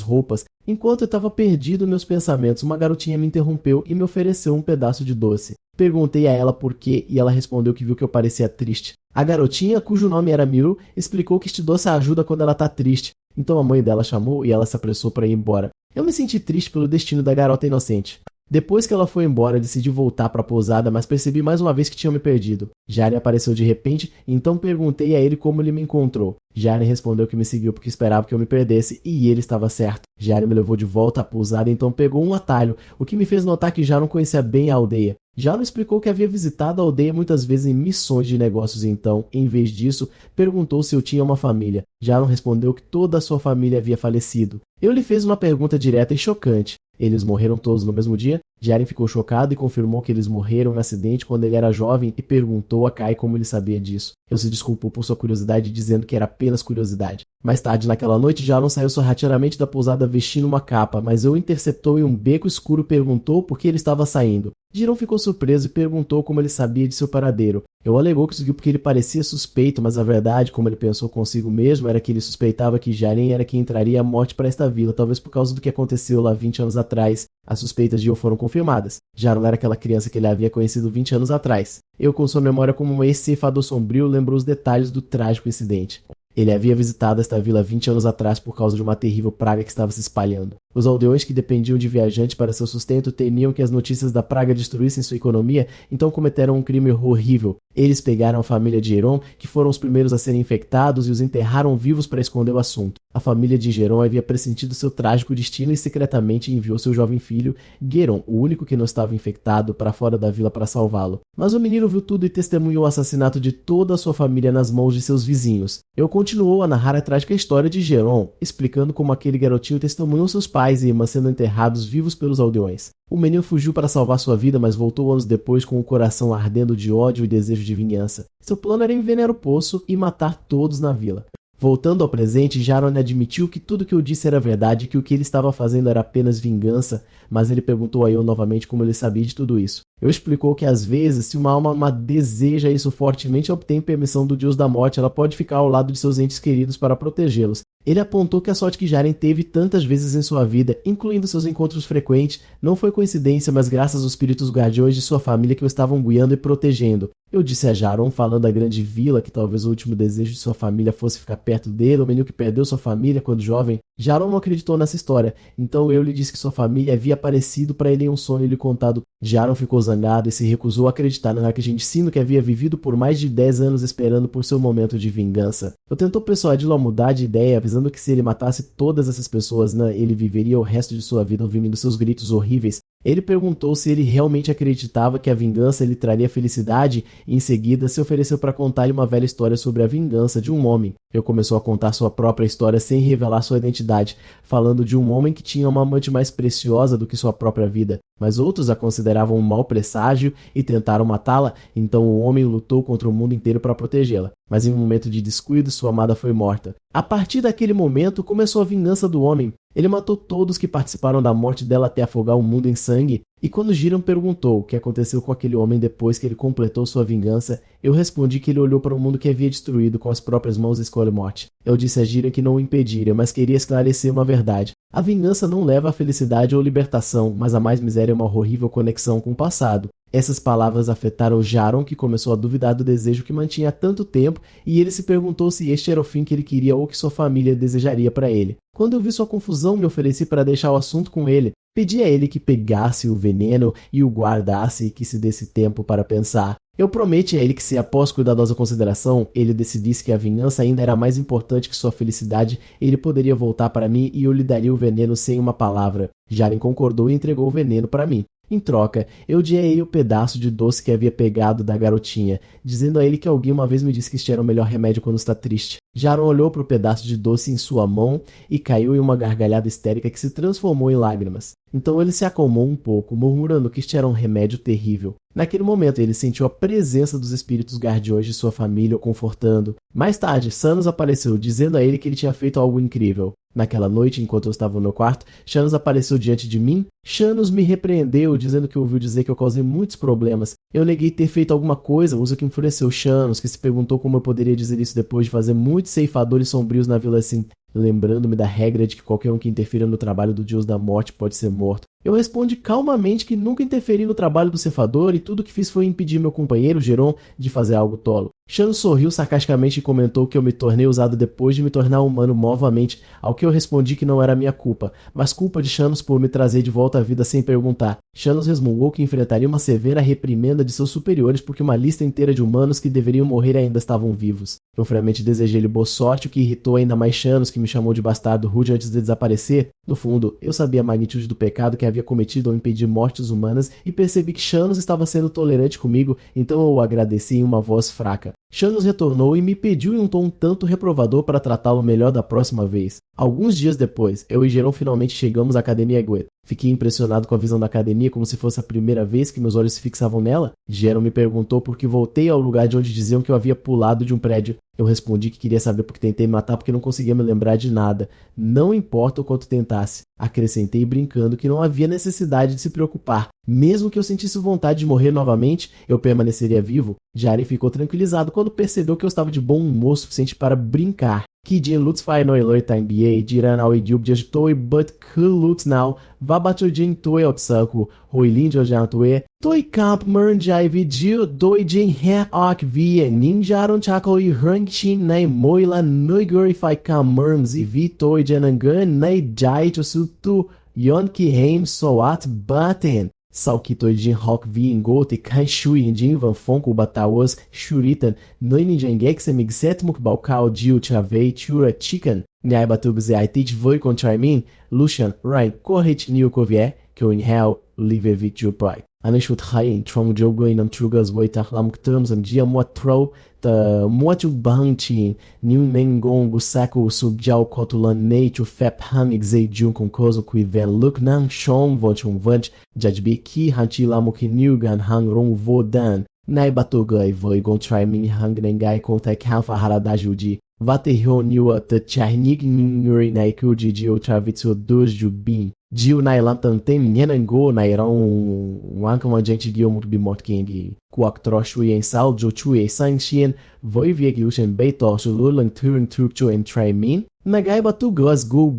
roupas. Enquanto eu estava perdido em meus pensamentos, uma garotinha me interrompeu e me ofereceu um pedaço de doce. Perguntei a ela por quê e ela respondeu que viu que eu parecia triste. A garotinha, cujo nome era Miru, explicou que este doce a ajuda quando ela está triste. Então a mãe dela chamou e ela se apressou para ir embora. Eu me senti triste pelo destino da garota inocente. Depois que ela foi embora, decidi voltar para a pousada, mas percebi mais uma vez que tinha me perdido. Jaren apareceu de repente, então perguntei a ele como ele me encontrou. Jaren respondeu que me seguiu porque esperava que eu me perdesse, e ele estava certo. Jaren me levou de volta à pousada, então pegou um atalho, o que me fez notar que Jaren conhecia bem a aldeia. Jaren explicou que havia visitado a aldeia muitas vezes em missões de negócios, então, em vez disso, perguntou se eu tinha uma família. Jaren respondeu que toda a sua família havia falecido. Eu lhe fiz uma pergunta direta e chocante. Eles morreram todos no mesmo dia? Jaren ficou chocado e confirmou que eles morreram no acidente quando ele era jovem e perguntou a Kai como ele sabia disso. Eu se desculpou por sua curiosidade, dizendo que era apenas curiosidade. Mais tarde naquela noite, Jaren saiu sorrateiramente da pousada vestindo uma capa, mas eu o interceptou em um beco escuro e perguntou por que ele estava saindo. Jiron ficou surpreso e perguntou como ele sabia de seu paradeiro. Eu alegou que seguiu porque ele parecia suspeito, mas a verdade, como ele pensou consigo mesmo, era que ele suspeitava que Jaren era quem traria a morte para esta vila, talvez por causa do que aconteceu lá 20 anos atrás. As suspeitas de Yo foram confirmadas. Jaren era aquela criança que ele havia conhecido 20 anos atrás. Eu, com sua memória como um ex-ceifador sombrio, lembrou os detalhes do trágico incidente. Ele havia visitado esta vila 20 anos atrás por causa de uma terrível praga que estava se espalhando. Os aldeões que dependiam de viajantes para seu sustento temiam que as notícias da praga destruíssem sua economia, então cometeram um crime horrível. Eles pegaram a família de Geron, que foram os primeiros a serem infectados, e os enterraram vivos para esconder o assunto. A família de Geron havia pressentido seu trágico destino e secretamente enviou seu jovem filho, Geron, o único que não estava infectado, para fora da vila para salvá-lo. Mas o menino viu tudo e testemunhou o assassinato de toda a sua família nas mãos de seus vizinhos. Eu continuou a narrar a trágica história de Geron, explicando como aquele garotinho testemunhou seus pais e irmãs sendo enterrados vivos pelos aldeões. O menino fugiu para salvar sua vida, mas voltou anos depois com o coração ardendo de ódio e desejo de vingança. Seu plano era envenenar o poço e matar todos na vila. Voltando ao presente, Jaren admitiu que tudo que eu disse era verdade e que o que ele estava fazendo era apenas vingança, mas ele perguntou a eu novamente como ele sabia de tudo isso. Eu explicou que às vezes, se uma alma deseja isso fortemente e obtém permissão do Deus da Morte, ela pode ficar ao lado de seus entes queridos para protegê-los. Ele apontou que a sorte que Jaren teve tantas vezes em sua vida, incluindo seus encontros frequentes, não foi coincidência, mas graças aos espíritos guardiões de sua família que o estavam guiando e protegendo. Eu disse a Jaren, falando da grande vila, que talvez o último desejo de sua família fosse ficar perto dele, o menino que perdeu sua família quando jovem. Jaren não acreditou nessa história, então eu lhe disse que sua família havia aparecido para ele em um sonho e lhe contado. Jaren ficou zangado e se recusou a acreditar no arquigentino que havia vivido por mais de 10 anos esperando por seu momento de vingança. Eu tentou persuadi-lo a mudar de ideia, avisando que se ele matasse todas essas pessoas, ele viveria o resto de sua vida ouvindo seus gritos horríveis. Ele perguntou se ele realmente acreditava que a vingança lhe traria felicidade e em seguida se ofereceu para contar-lhe uma velha história sobre a vingança de um homem. Ele começou a contar sua própria história sem revelar sua identidade, falando de um homem que tinha uma amante mais preciosa do que sua própria vida. mas outros a consideravam um mau presságio e tentaram matá-la, então o homem lutou contra o mundo inteiro para protegê-la. Mas em um momento de descuido, sua amada foi morta. A partir daquele momento, começou a vingança do homem. Ele matou todos que participaram da morte dela até afogar o mundo em sangue. E quando Jiren perguntou o que aconteceu com aquele homem depois que ele completou sua vingança, eu respondi que ele olhou para o mundo que havia destruído com as próprias mãos e escolheu morte. Eu disse a Jiren que não o impediria, mas queria esclarecer uma verdade. A vingança não leva à felicidade ou libertação, mas a mais miséria é uma horrível conexão com o passado. Essas palavras afetaram Jaron, que começou a duvidar do desejo que mantinha há tanto tempo, e ele se perguntou se este era o fim que ele queria ou que sua família desejaria para ele. Quando eu vi sua confusão, me ofereci para deixar o assunto com ele. Pedi a ele que pegasse o veneno e o guardasse e que se desse tempo para pensar. Eu prometi a ele que se após cuidadosa consideração, ele decidisse que a vingança ainda era mais importante que sua felicidade, ele poderia voltar para mim e eu lhe daria o veneno sem uma palavra. Jaren concordou e entregou o veneno para mim. Em troca, eu dei a ele o pedaço de doce que havia pegado da garotinha, dizendo a ele que alguém uma vez me disse que este era o melhor remédio quando está triste. Jaron olhou para o pedaço de doce em sua mão e caiu em uma gargalhada histérica que se transformou em lágrimas. Então ele se acalmou um pouco, murmurando que este era um remédio terrível. Naquele momento, ele sentiu a presença dos espíritos guardiões de sua família o confortando. Mais tarde, Sanos apareceu, dizendo a ele que ele tinha feito algo incrível. Naquela noite, enquanto eu estava no meu quarto, Shanos apareceu diante de mim. Shanos me repreendeu, dizendo que ouviu dizer que eu causei muitos problemas. Eu neguei ter feito alguma coisa, uso que enfureceu Shanos, que se perguntou como eu poderia dizer isso depois de fazer muitos ceifadores sombrios na vila assim, lembrando-me da regra de que qualquer um que interfira no trabalho do Deus da Morte pode ser morto. Eu respondi calmamente que nunca interferi no trabalho do ceifador e tudo que fiz foi impedir meu companheiro, Geron, de fazer algo tolo. Shanos sorriu sarcasticamente e comentou que eu me tornei usado depois de me tornar humano novamente, ao que eu respondi que não era minha culpa, mas culpa de Shanos por me trazer de volta à vida sem perguntar. Shanos resmungou que enfrentaria uma severa reprimenda de seus superiores porque uma lista inteira de humanos que deveriam morrer ainda estavam vivos. Eu friamente desejei-lhe boa sorte, o que irritou ainda mais Shanos, que me chamou de bastardo rude antes de desaparecer. No fundo, eu sabia a magnitude do pecado que havia cometido ao impedir mortes humanas e percebi que Shanos estava sendo tolerante comigo, então eu o agradeci em uma voz fraca. Shanos retornou e me pediu em um tom tanto reprovador para tratá-lo melhor da próxima vez. Alguns dias depois, eu e Geron finalmente chegamos à Academia Guet. Fiquei impressionado com a visão da academia como se fosse a primeira vez que meus olhos se fixavam nela. Geron me perguntou por que voltei ao lugar de onde diziam que eu havia pulado de um prédio. Eu respondi que queria saber por que tentei me matar porque não conseguia me lembrar de nada. Não importa o quanto tentasse. Acrescentei brincando que não havia necessidade de se preocupar. Mesmo que eu sentisse vontade de morrer novamente, eu permaneceria vivo. Jaren ficou tranquilizado quando percebeu que eu estava de bom humor suficiente para brincar. Kijin Lutz Fai no Eloi Time BA, Jiran Ao Idiub Dias Toi, but Kulutz Now, Vabatujin Toi Otsaku, Hoilin Jojan Toe, Toi Camp Mern Jai Vidio, Doijin He Ok Vie, Ninjaron Chako I Rangshin, Nai Moila Nuiguri Fai Kam Merms I Vi Toi Janangan, Nai Jai Chosutu, Yon Ki Heim Soat Baten. Salkitoi Jin Hok Vi Ingote, Kai Shui Jin Van Fonko Batawas, Shuritan, Noin Jangek Semig Setmuk Balkao Jiu Chavei Chura Chicken, Nyai Batub Zeaitit Voi Contraimin, Lucian, Ryan, Korrit Niu Kovier, Kyoin Hell, Livevit Jupai. Anishut Hain, Trong Jogo Inam Trugas Voitach Lamuk Terms and Gia Muatro, the Muatu Bangchin, New Nengong Gusako Subjao Kotulan Nature Fep Han Exei Jun Konkozo Kuiven Luk Nang Shom Vonchum Vanch, Jajbi Ki Hanchi Lamuk Nugan Hang Rong Vodan, Nai Batogai Voi Gon Try Min Hang Nengai Kontak Hanfa Harada Judi. Vaterho Niwa the Chahnik Nuri Naiku Jio Travitsu Dos Jubin. Jiu Nailam Tantem Nyenango Nairon Wankama Gente Guilmut Bimot King. Kuak Troshui en Sal Jochu e Sanchien. Voi Viek Yushen Beitor Sululang Turing Trukcho en Trimin. Nagai Batu Gos Go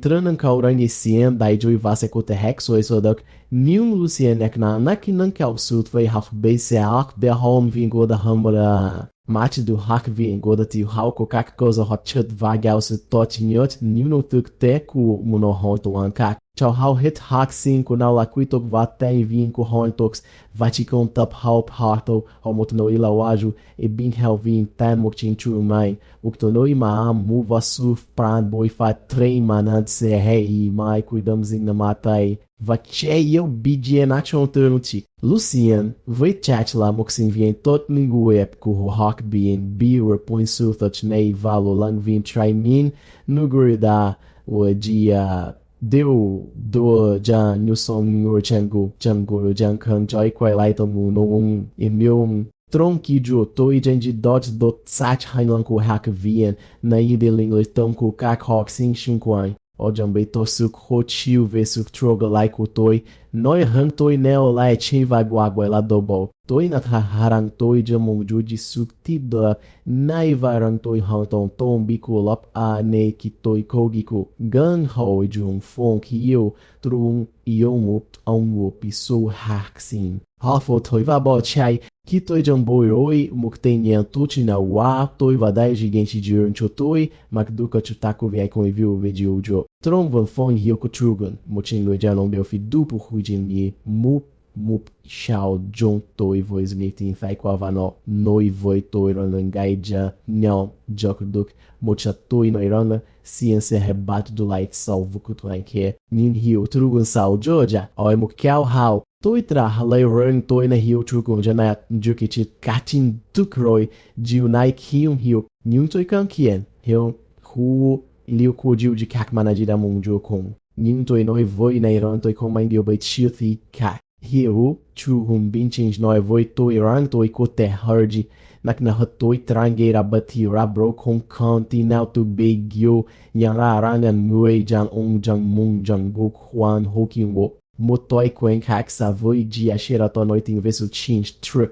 Tranan Kauran e Sien Daijo e Vasekote Hexo e Sodok. Nium Lucien Eknanak Nankal Sut Vai Haf Base Ark Berholm Vingo da Hambra. Mate do Hak Vingoda Tio Hauko Kak Koza Hotchut Vagal Se Totinhot Nino Tuk Teku Munohonto Ankak. Chau Hau Hit Hak 5 Nau Laquitok Vatem Vinco Hontox Vaticon Tap Haup Harto Homotono Ilawaju E Bin Helvin Tamok Chinchu Main Uktono Imaam Muva Suf Pran Boifat Trem Manad Serrei Mai Cuidamos in Namatai Vache eu Bidienachon Turnuti Lucian Voi Chat La Moxin Vien Tot Minguep Ku Hak Bien Biur Point Suthot Nei Valo Lang Vin Trimin Nugurida O dia Deu do Jan Newson Nur Changu Changu Jan Kang Joy Kwai Lai Tomu No Emil Trong Ki Jo Toi Jan Di Dot Dot Sach Hainan Ko Hak Vien Na Ibeling Tom Ko Kak Hok Sing Shin Kwai O Jambei Tosuk Ho Chiu Vesuk Troga Lai Ko Toi Noi Hang Toi Neo Lai Chin Vai Guagua La Dobol Toi Nat Harang Toi Jamong Ju Di Suk Tibda Nai Varang Toi Han Ton Tom Biku Lop A Ne Ki Toi Kogiku Gang Ho Jung Fong Hiu Trung Iong Up Ong Up Su Hak Sin Hafo Toi Va Bo Chai Ki Toi Jamboi Oi Mukten Yan Tuti Na Wa Toi Vadai Gigante de Urn Chotoi Makduka Chutaku Viai Com Viu Vediu Jo Trong Van Fong Hiu Kutrugan Mutin Lui Jalong Belfi Dupu Hujin Yi Mup Shao Jong Toi Vois Nitin Fai Kwavano Noi Voi Toi Ranangai Ja Nyao Jokduk Mocha Toi Noirana Ciência Rebate do Light Salvo Kutuanke Nin Hiu Trugan Sao Joja Oi Mukiao Hao Toi Tra Halai Rang Toi Na Hiu Trugun Janat Jukiti Katin Tukroi Jiunai Kyun Hiu Nyun Toi Kankien Hiu Hu Liu Kujiu de Kakmanadira Munjo Kong Nin Toi Noi Voi Nairan Toi Komai Gilbait Shiuthi Kak Hiu Chu Hum Binchins Noi Voi Toi Rang Toi Kote Hard Nakna Toi Trangeira Bati Rabro Kong Kanti Now to Big Yo Yararangan Mui Jan On Jang Mung Jang Gok Huan Hokin Wo Motoi Kwen Kak Savoi Dia Sherato Noitin Vesu Chinch Tr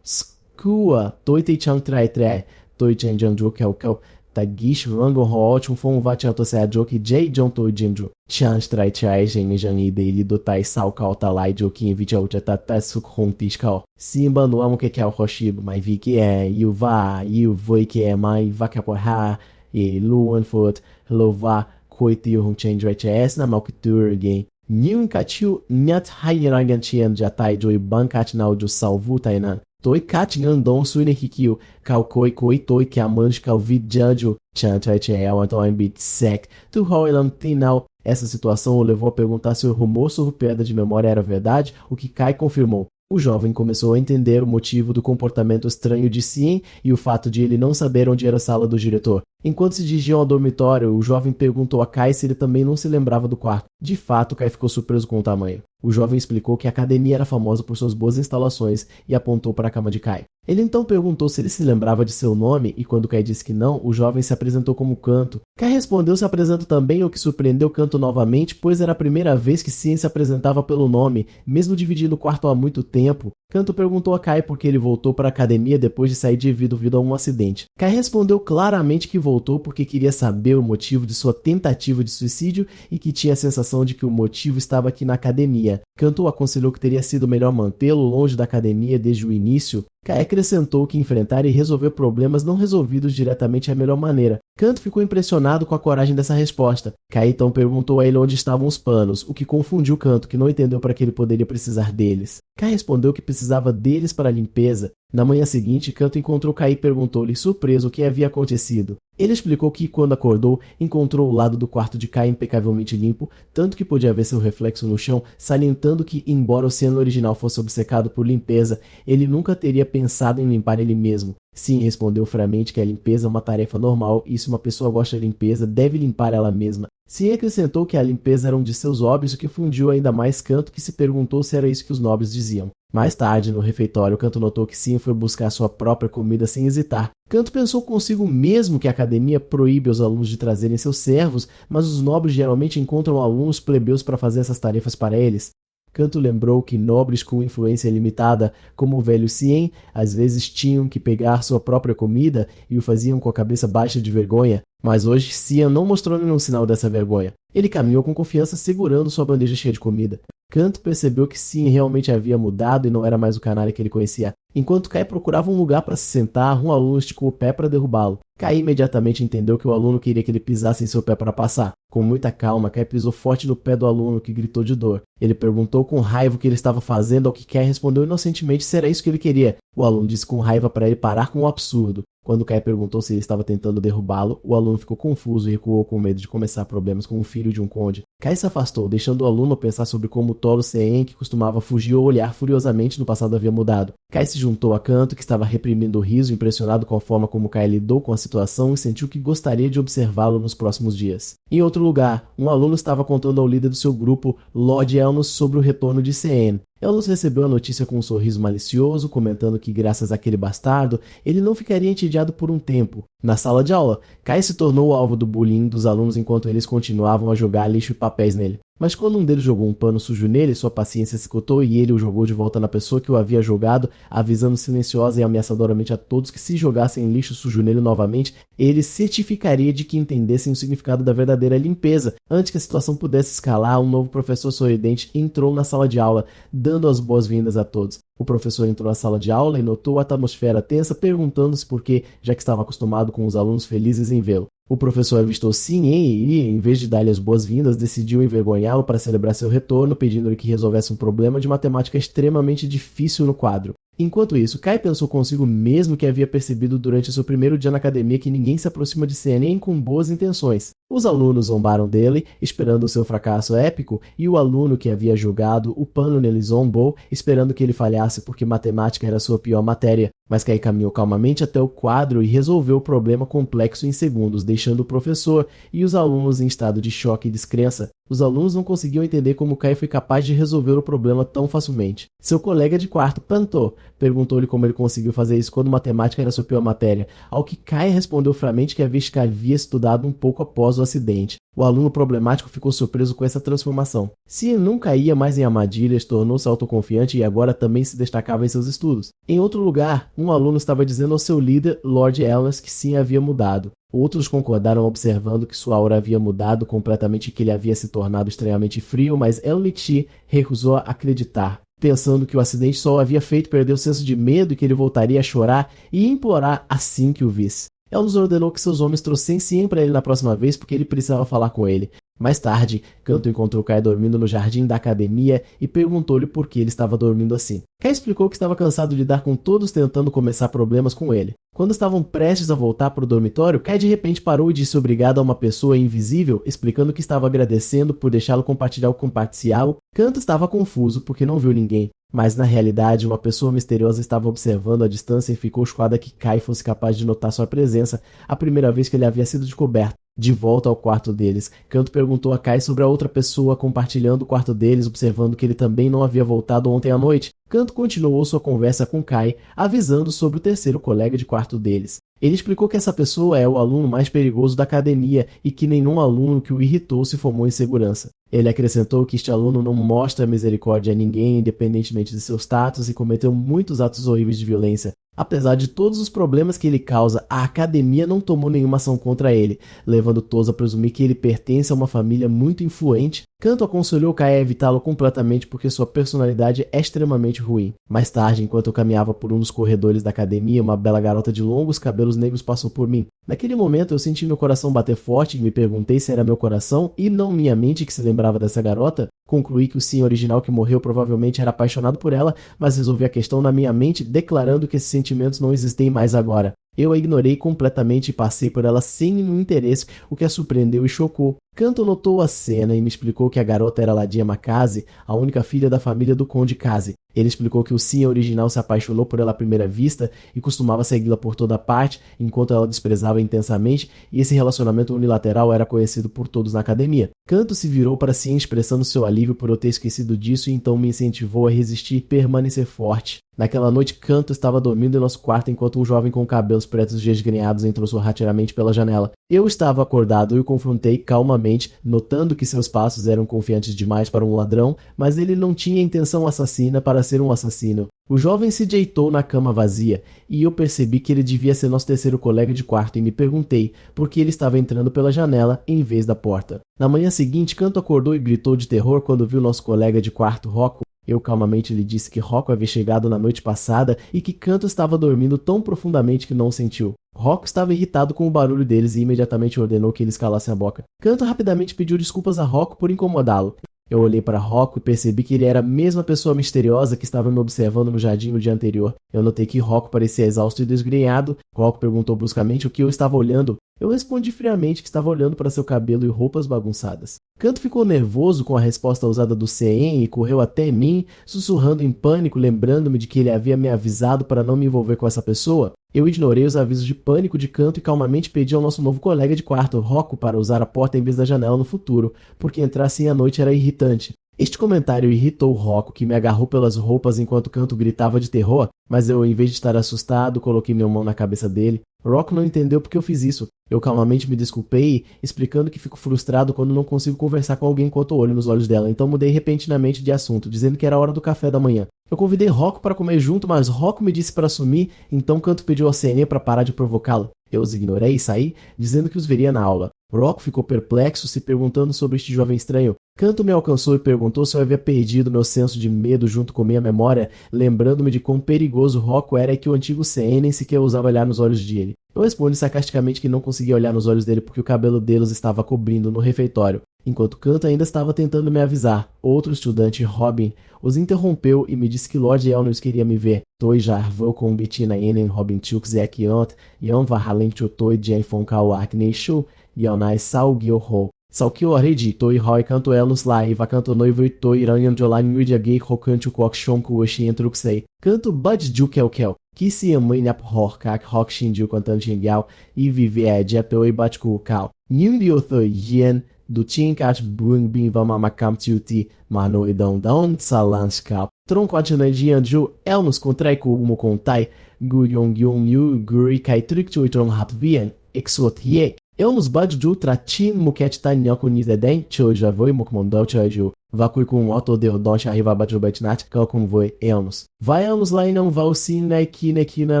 Skua Toi Te Chang Trai Trai Toi Chen Jang Jo Kel Kel Tagish Rango Ho Chun Fong Va Chan To Sa Jo Ki J Jong Toi Jim Jo Chan Trai Trai Jen Jan I Dei Do Tai Sao Kao Ta Lai Jo Kin Vi Chau Cha Ta Suk Hong Tis Kao Simba no Amo Que Kel Hoshibo Mai Vi Que É Yu Va Yu Voi Que É Mai Va Ka Po Ha E Luan Foot Lo Va Koiti Hong Chen Trai Chas Na Mau Que Tur Game Nyun Katiu Nyat Hairangan Chien Jatai Joi Bankat Nau Jo Salvu Tainan Toi Kat Ngandon Suine Hikyu Kau Koi Koi Toi Que Amanj Kau Vid Janjo Chan Trai Chel Antoine Bit Sec Tu Hoilam Tinau. Essa situação o levou a perguntar se o rumor sobre perda de memória era verdade, o que Kai confirmou. O jovem começou a entender o motivo do comportamento estranho de Sien e o fato de ele não saber onde era a sala do diretor. Enquanto se dirigiam ao dormitório, o jovem perguntou a Kai se ele também não se lembrava do quarto. De fato, Kai ficou surpreso com o tamanho. O jovem explicou que a academia era famosa por suas boas instalações e apontou para a cama de Kai. Ele então perguntou se ele se lembrava de seu nome e quando Kai disse que não, o jovem se apresentou como Kanto. Kai respondeu se apresentando também, o que surpreendeu Kanto novamente, pois era a primeira vez que Sien se apresentava pelo nome, mesmo dividindo o quarto há muito tempo. Kanto perguntou a Kai por que ele voltou para a academia depois de sair devido a um acidente. Kai respondeu claramente que voltou porque queria saber o motivo de sua tentativa de suicídio e que tinha a sensação de que o motivo estava aqui na academia. Kanto aconselhou que teria sido melhor mantê-lo longe da academia desde o início. Kai acrescentou que enfrentar e resolver problemas não resolvidos diretamente é a melhor maneira. Kanto ficou impressionado com a coragem dessa resposta. Kai então perguntou a ele onde estavam os panos, o que confundiu Kanto, que não entendeu para que ele poderia precisar deles. Kai respondeu que precisava deles para a limpeza. Na manhã seguinte, Kanto encontrou Kai e perguntou-lhe, surpreso, o que havia acontecido. Ele explicou que, quando acordou, encontrou o lado do quarto de Kai impecavelmente limpo, tanto que podia ver seu reflexo no chão, salientando que, embora o Sien original fosse obcecado por limpeza, ele nunca teria pensado em limpar ele mesmo. Sim, respondeu friamente que a limpeza é uma tarefa normal e se uma pessoa gosta de limpeza, deve limpar ela mesma. Sim acrescentou que a limpeza era um de seus hobbies, o que fundiu ainda mais Kanto, que se perguntou se era isso que os nobres diziam. Mais tarde, no refeitório, Kanto notou que Sim foi buscar sua própria comida sem hesitar. Kanto pensou consigo mesmo que a academia proíbe aos alunos de trazerem seus servos, mas os nobres geralmente encontram alunos plebeus para fazer essas tarefas para eles. Kanto lembrou que nobres com influência limitada, como o velho Sien, às vezes tinham que pegar sua própria comida e o faziam com a cabeça baixa de vergonha, mas hoje Sien não mostrou nenhum sinal dessa vergonha. Ele caminhou com confiança segurando sua bandeja cheia de comida. Kanto percebeu que Sien realmente havia mudado e não era mais o canalha que ele conhecia. Enquanto Kai procurava um lugar para se sentar, um aluno esticou o pé para derrubá-lo. Kai imediatamente entendeu que o aluno queria que ele pisasse em seu pé para passar. Com muita calma, Kai pisou forte no pé do aluno, que gritou de dor. Ele perguntou com raiva o que ele estava fazendo, ao que Kai respondeu inocentemente se era isso que ele queria. O aluno disse com raiva para ele parar com o absurdo. Quando Kai perguntou se ele estava tentando derrubá-lo, o aluno ficou confuso e recuou com medo de começar problemas com o filho de um conde. Kai se afastou, deixando o aluno pensar sobre como o tolo Sien, que costumava fugir ou olhar furiosamente no passado, havia mudado. Kai se juntou a Kanto, que estava reprimindo o riso, impressionado com a forma como Kai lidou com a situação e sentiu que gostaria de observá-lo nos próximos dias. Em outro lugar, um aluno estava contando ao líder do seu grupo, Lord Elnos, sobre o retorno de CN. Elnos recebeu a notícia com um sorriso malicioso, comentando que, graças àquele bastardo, ele não ficaria entediado por um tempo. Na sala de aula, Kai se tornou o alvo do bullying dos alunos enquanto eles continuavam a jogar lixo e papéis nele. Mas quando um deles jogou um pano sujo nele, sua paciência se esgotou e ele o jogou de volta na pessoa que o havia jogado, avisando silenciosa e ameaçadoramente a todos que se jogassem lixo sujo nele novamente, ele certificaria de que entendessem o significado da verdadeira limpeza. Antes que a situação pudesse escalar, um novo professor sorridente entrou na sala de aula, dando as boas-vindas a todos. O professor entrou na sala de aula e notou a atmosfera tensa, perguntando-se por quê, já que estava acostumado com os alunos felizes em vê-lo. O professor avistou sim e, em vez de dar-lhe as boas-vindas, decidiu envergonhá-lo para celebrar seu retorno, pedindo-lhe que resolvesse um problema de matemática extremamente difícil no quadro. Enquanto isso, Kai pensou consigo mesmo que havia percebido durante seu primeiro dia na academia que ninguém se aproxima de CNN com boas intenções. Os alunos zombaram dele, esperando o seu fracasso épico, e o aluno que havia jogado o pano nele zombou, esperando que ele falhasse porque matemática era sua pior matéria. Mas Kai caminhou calmamente até o quadro e resolveu o problema complexo em segundos, deixando o professor e os alunos em estado de choque e descrença. Os alunos não conseguiam entender como Kai foi capaz de resolver o problema tão facilmente. Seu colega de quarto, Panto, perguntou-lhe como ele conseguiu fazer isso quando matemática era sua pior matéria, ao que Kai respondeu friamente que havia estudado um pouco após o acidente. O aluno problemático ficou surpreso com essa transformação. Cian não caía mais em armadilhas, tornou-se autoconfiante e agora também se destacava em seus estudos. Em outro lugar, um aluno estava dizendo ao seu líder, Lord Elnas, que Cian havia mudado. Outros concordaram observando que sua aura havia mudado completamente e que ele havia se tornado estranhamente frio, mas Elnichi recusou acreditar, pensando que o acidente só o havia feito perder o senso de medo e que ele voltaria a chorar e implorar assim que o visse. Ela nos ordenou que seus homens trouxessem Cian para ele na próxima vez porque ele precisava falar com ele. Mais tarde, Kanto encontrou Kai dormindo no jardim da academia e perguntou-lhe por que ele estava dormindo assim. Kai explicou que estava cansado de lidar com todos tentando começar problemas com ele. Quando estavam prestes a voltar para o dormitório, Kai de repente parou e disse obrigado a uma pessoa invisível, explicando que estava agradecendo por deixá-lo compartilhar o compartilhá-lo. Kanto estava confuso porque não viu ninguém. Mas na realidade, uma pessoa misteriosa estava observando à distância e ficou chocada que Kai fosse capaz de notar sua presença a primeira vez que ele havia sido descoberto. De volta ao quarto deles, Kanto perguntou a Kai sobre a outra pessoa compartilhando o quarto deles, observando que ele também não havia voltado ontem à noite. Kanto continuou sua conversa com Kai, avisando sobre o terceiro colega de quarto deles. Ele explicou que essa pessoa é o aluno mais perigoso da academia e que nenhum aluno que o irritou se formou em segurança. Ele acrescentou que este aluno não mostra misericórdia a ninguém, independentemente de seu status, e cometeu muitos atos horríveis de violência. Apesar de todos os problemas que ele causa, a academia não tomou nenhuma ação contra ele, levando todos a presumir que ele pertence a uma família muito influente. Kanto aconselhou Kai a evitá-lo completamente porque sua personalidade é extremamente ruim. Mais tarde, enquanto eu caminhava por um dos corredores da academia, uma bela garota de longos cabelos negros passou por mim. Naquele momento, eu senti meu coração bater forte e me perguntei se era meu coração e não minha mente que se lembrava dessa garota. Concluí que o Sim original que morreu provavelmente era apaixonado por ela, mas resolvi a questão na minha mente, declarando que esses sentimentos não existem mais agora. Eu a ignorei completamente e passei por ela sem nenhum interesse, o que a surpreendeu e chocou. Kanto notou a cena e me explicou que a garota era Ladia Makaze, a única filha da família do Conde Kaze. Ele explicou que o Sim original se apaixonou por ela à primeira vista e costumava segui-la por toda parte, enquanto ela desprezava intensamente, e esse relacionamento unilateral era conhecido por todos na academia. Kanto se virou para Sim expressando seu alívio por eu ter esquecido disso e então me incentivou a resistir e permanecer forte. Naquela noite, Kanto estava dormindo em nosso quarto enquanto um jovem com cabelos pretos desgrenhados entrou sorrateiramente pela janela. Eu estava acordado e o confrontei calmamente, notando que seus passos eram confiantes demais para um ladrão, mas ele não tinha intenção assassina para ser um assassino. O jovem se deitou na cama vazia, e eu percebi que ele devia ser nosso terceiro colega de quarto e me perguntei por que ele estava entrando pela janela em vez da porta. Na manhã seguinte, Kanto acordou e gritou de terror quando viu nosso colega de quarto, Rocco. Eu calmamente lhe disse que Rocco havia chegado na noite passada e que Kanto estava dormindo tão profundamente que não o sentiu. Rocco estava irritado com o barulho deles e imediatamente ordenou que eles calassem a boca. Kanto rapidamente pediu desculpas a Rocco por incomodá-lo. Eu olhei para Rocco e percebi que ele era a mesma pessoa misteriosa que estava me observando no jardim no dia anterior. Eu notei que Rocco parecia exausto e desgrenhado. Rocco perguntou bruscamente o que eu estava olhando. Eu respondi friamente que estava olhando para seu cabelo e roupas bagunçadas. Kanto ficou nervoso com a resposta ousada do CN e correu até mim, sussurrando em pânico, lembrando-me de que ele havia me avisado para não me envolver com essa pessoa. Eu ignorei os avisos de pânico de Kanto e calmamente pedi ao nosso novo colega de quarto, Rocco, para usar a porta em vez da janela no futuro, porque entrar assim à noite era irritante. Este comentário irritou Rocco, que me agarrou pelas roupas enquanto Kanto gritava de terror, mas eu, em vez de estar assustado, coloquei minha mão na cabeça dele. Rocco não entendeu porque eu fiz isso. Eu calmamente me desculpei, explicando que fico frustrado quando não consigo conversar com alguém enquanto olho nos olhos dela, então mudei repentinamente de assunto, dizendo que era hora do café da manhã. Eu convidei Rocco para comer junto, mas Rocco me disse para sumir, então Kanto pediu ao CN para parar de provocá-lo. Eu os ignorei e saí, dizendo que os veria na aula. Rocco ficou perplexo, se perguntando sobre este jovem estranho. Kanto me alcançou e perguntou se eu havia perdido meu senso de medo junto com minha memória, lembrando-me de quão perigoso Rocco era e que o antigo CN nem sequer ousava olhar nos olhos dele. Eu respondi sarcasticamente que não conseguia olhar nos olhos dele porque o cabelo deles estava cobrindo no refeitório. Enquanto Kanto ainda estava tentando me avisar, outro estudante, Robin, os interrompeu e me disse que Lord Elnos queria me ver. Toi jarvou com Bettina Enen, Robin Chuk, Zek Yont, Yan Vahalen Chutoi, Jen Fonkao Arkney Shu, Yonai Sao Gyo-ho. Salkyo Redi, Toi Roy Canto Elos Lai, Vacanto Noivo e Toi Ranyan Jolai Nudia Gay Rokancho Kwok Shonku Oshi Entruxei. Canto Bud Ju Kel Kel. Kisi Amui Nap Horkak Hok Shinju Quantan Chingyao e Vive Jetoi Batku Kao. Yin Dio Thoi Yen. Do Chinkat Bung Bin Vamamakam Tiuti, Mano Idon Daon Salanskap, Tronco Atinajian Ju, Elnos Contrai Kumo Kontai, Guyong Yung Yu, Guri Kai Trik Chuitron Hapvian, Exot Ye, Elnos Bad Ju Tratin Muket Tai Nyoko Nizeden, Cho Javoi Mukmondal Chaju, Vakui com Otto Deodon Arriva Baju Betnat, Kalkum Voi Elnos. Vai Elnos lá e não vai o Sinai Kina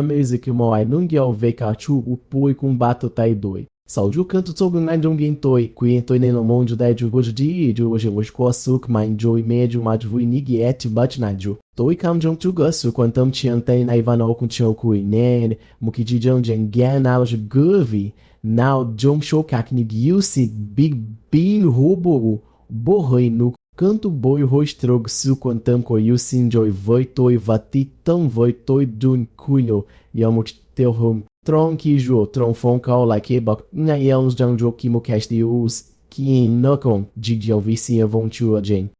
Music Moai Nungial Veikachu, Upui com Bato Tai Doi. Salju Kanto Tsogunai Jongin Toi, Queen Toi Nenomon Judai Jugoji Di, Jugoji Suk, Main Joy Medio, Madvui Nigi Et Batnaju. Toi Kam Jong Chugasu, Quantam Tiantai Naivanol com Tiokui Nen, Mukiji Jong Jengan Alj Guvi, Now Jong Shokak Nigiusi, Big Bin Rubo, Borroi no Canto Boi Rostrog Su Quantam Koyu Sinjoy Voi Toi Vati Tam Voi Toi Dun Kunyo, Yamut Telhum. Tron Kijo, Tronfon Kao Like Bok, Nayelnos Jangjo Kimo Cast Us, Kien Nokon, Jijian Vicia Von Chua Jen.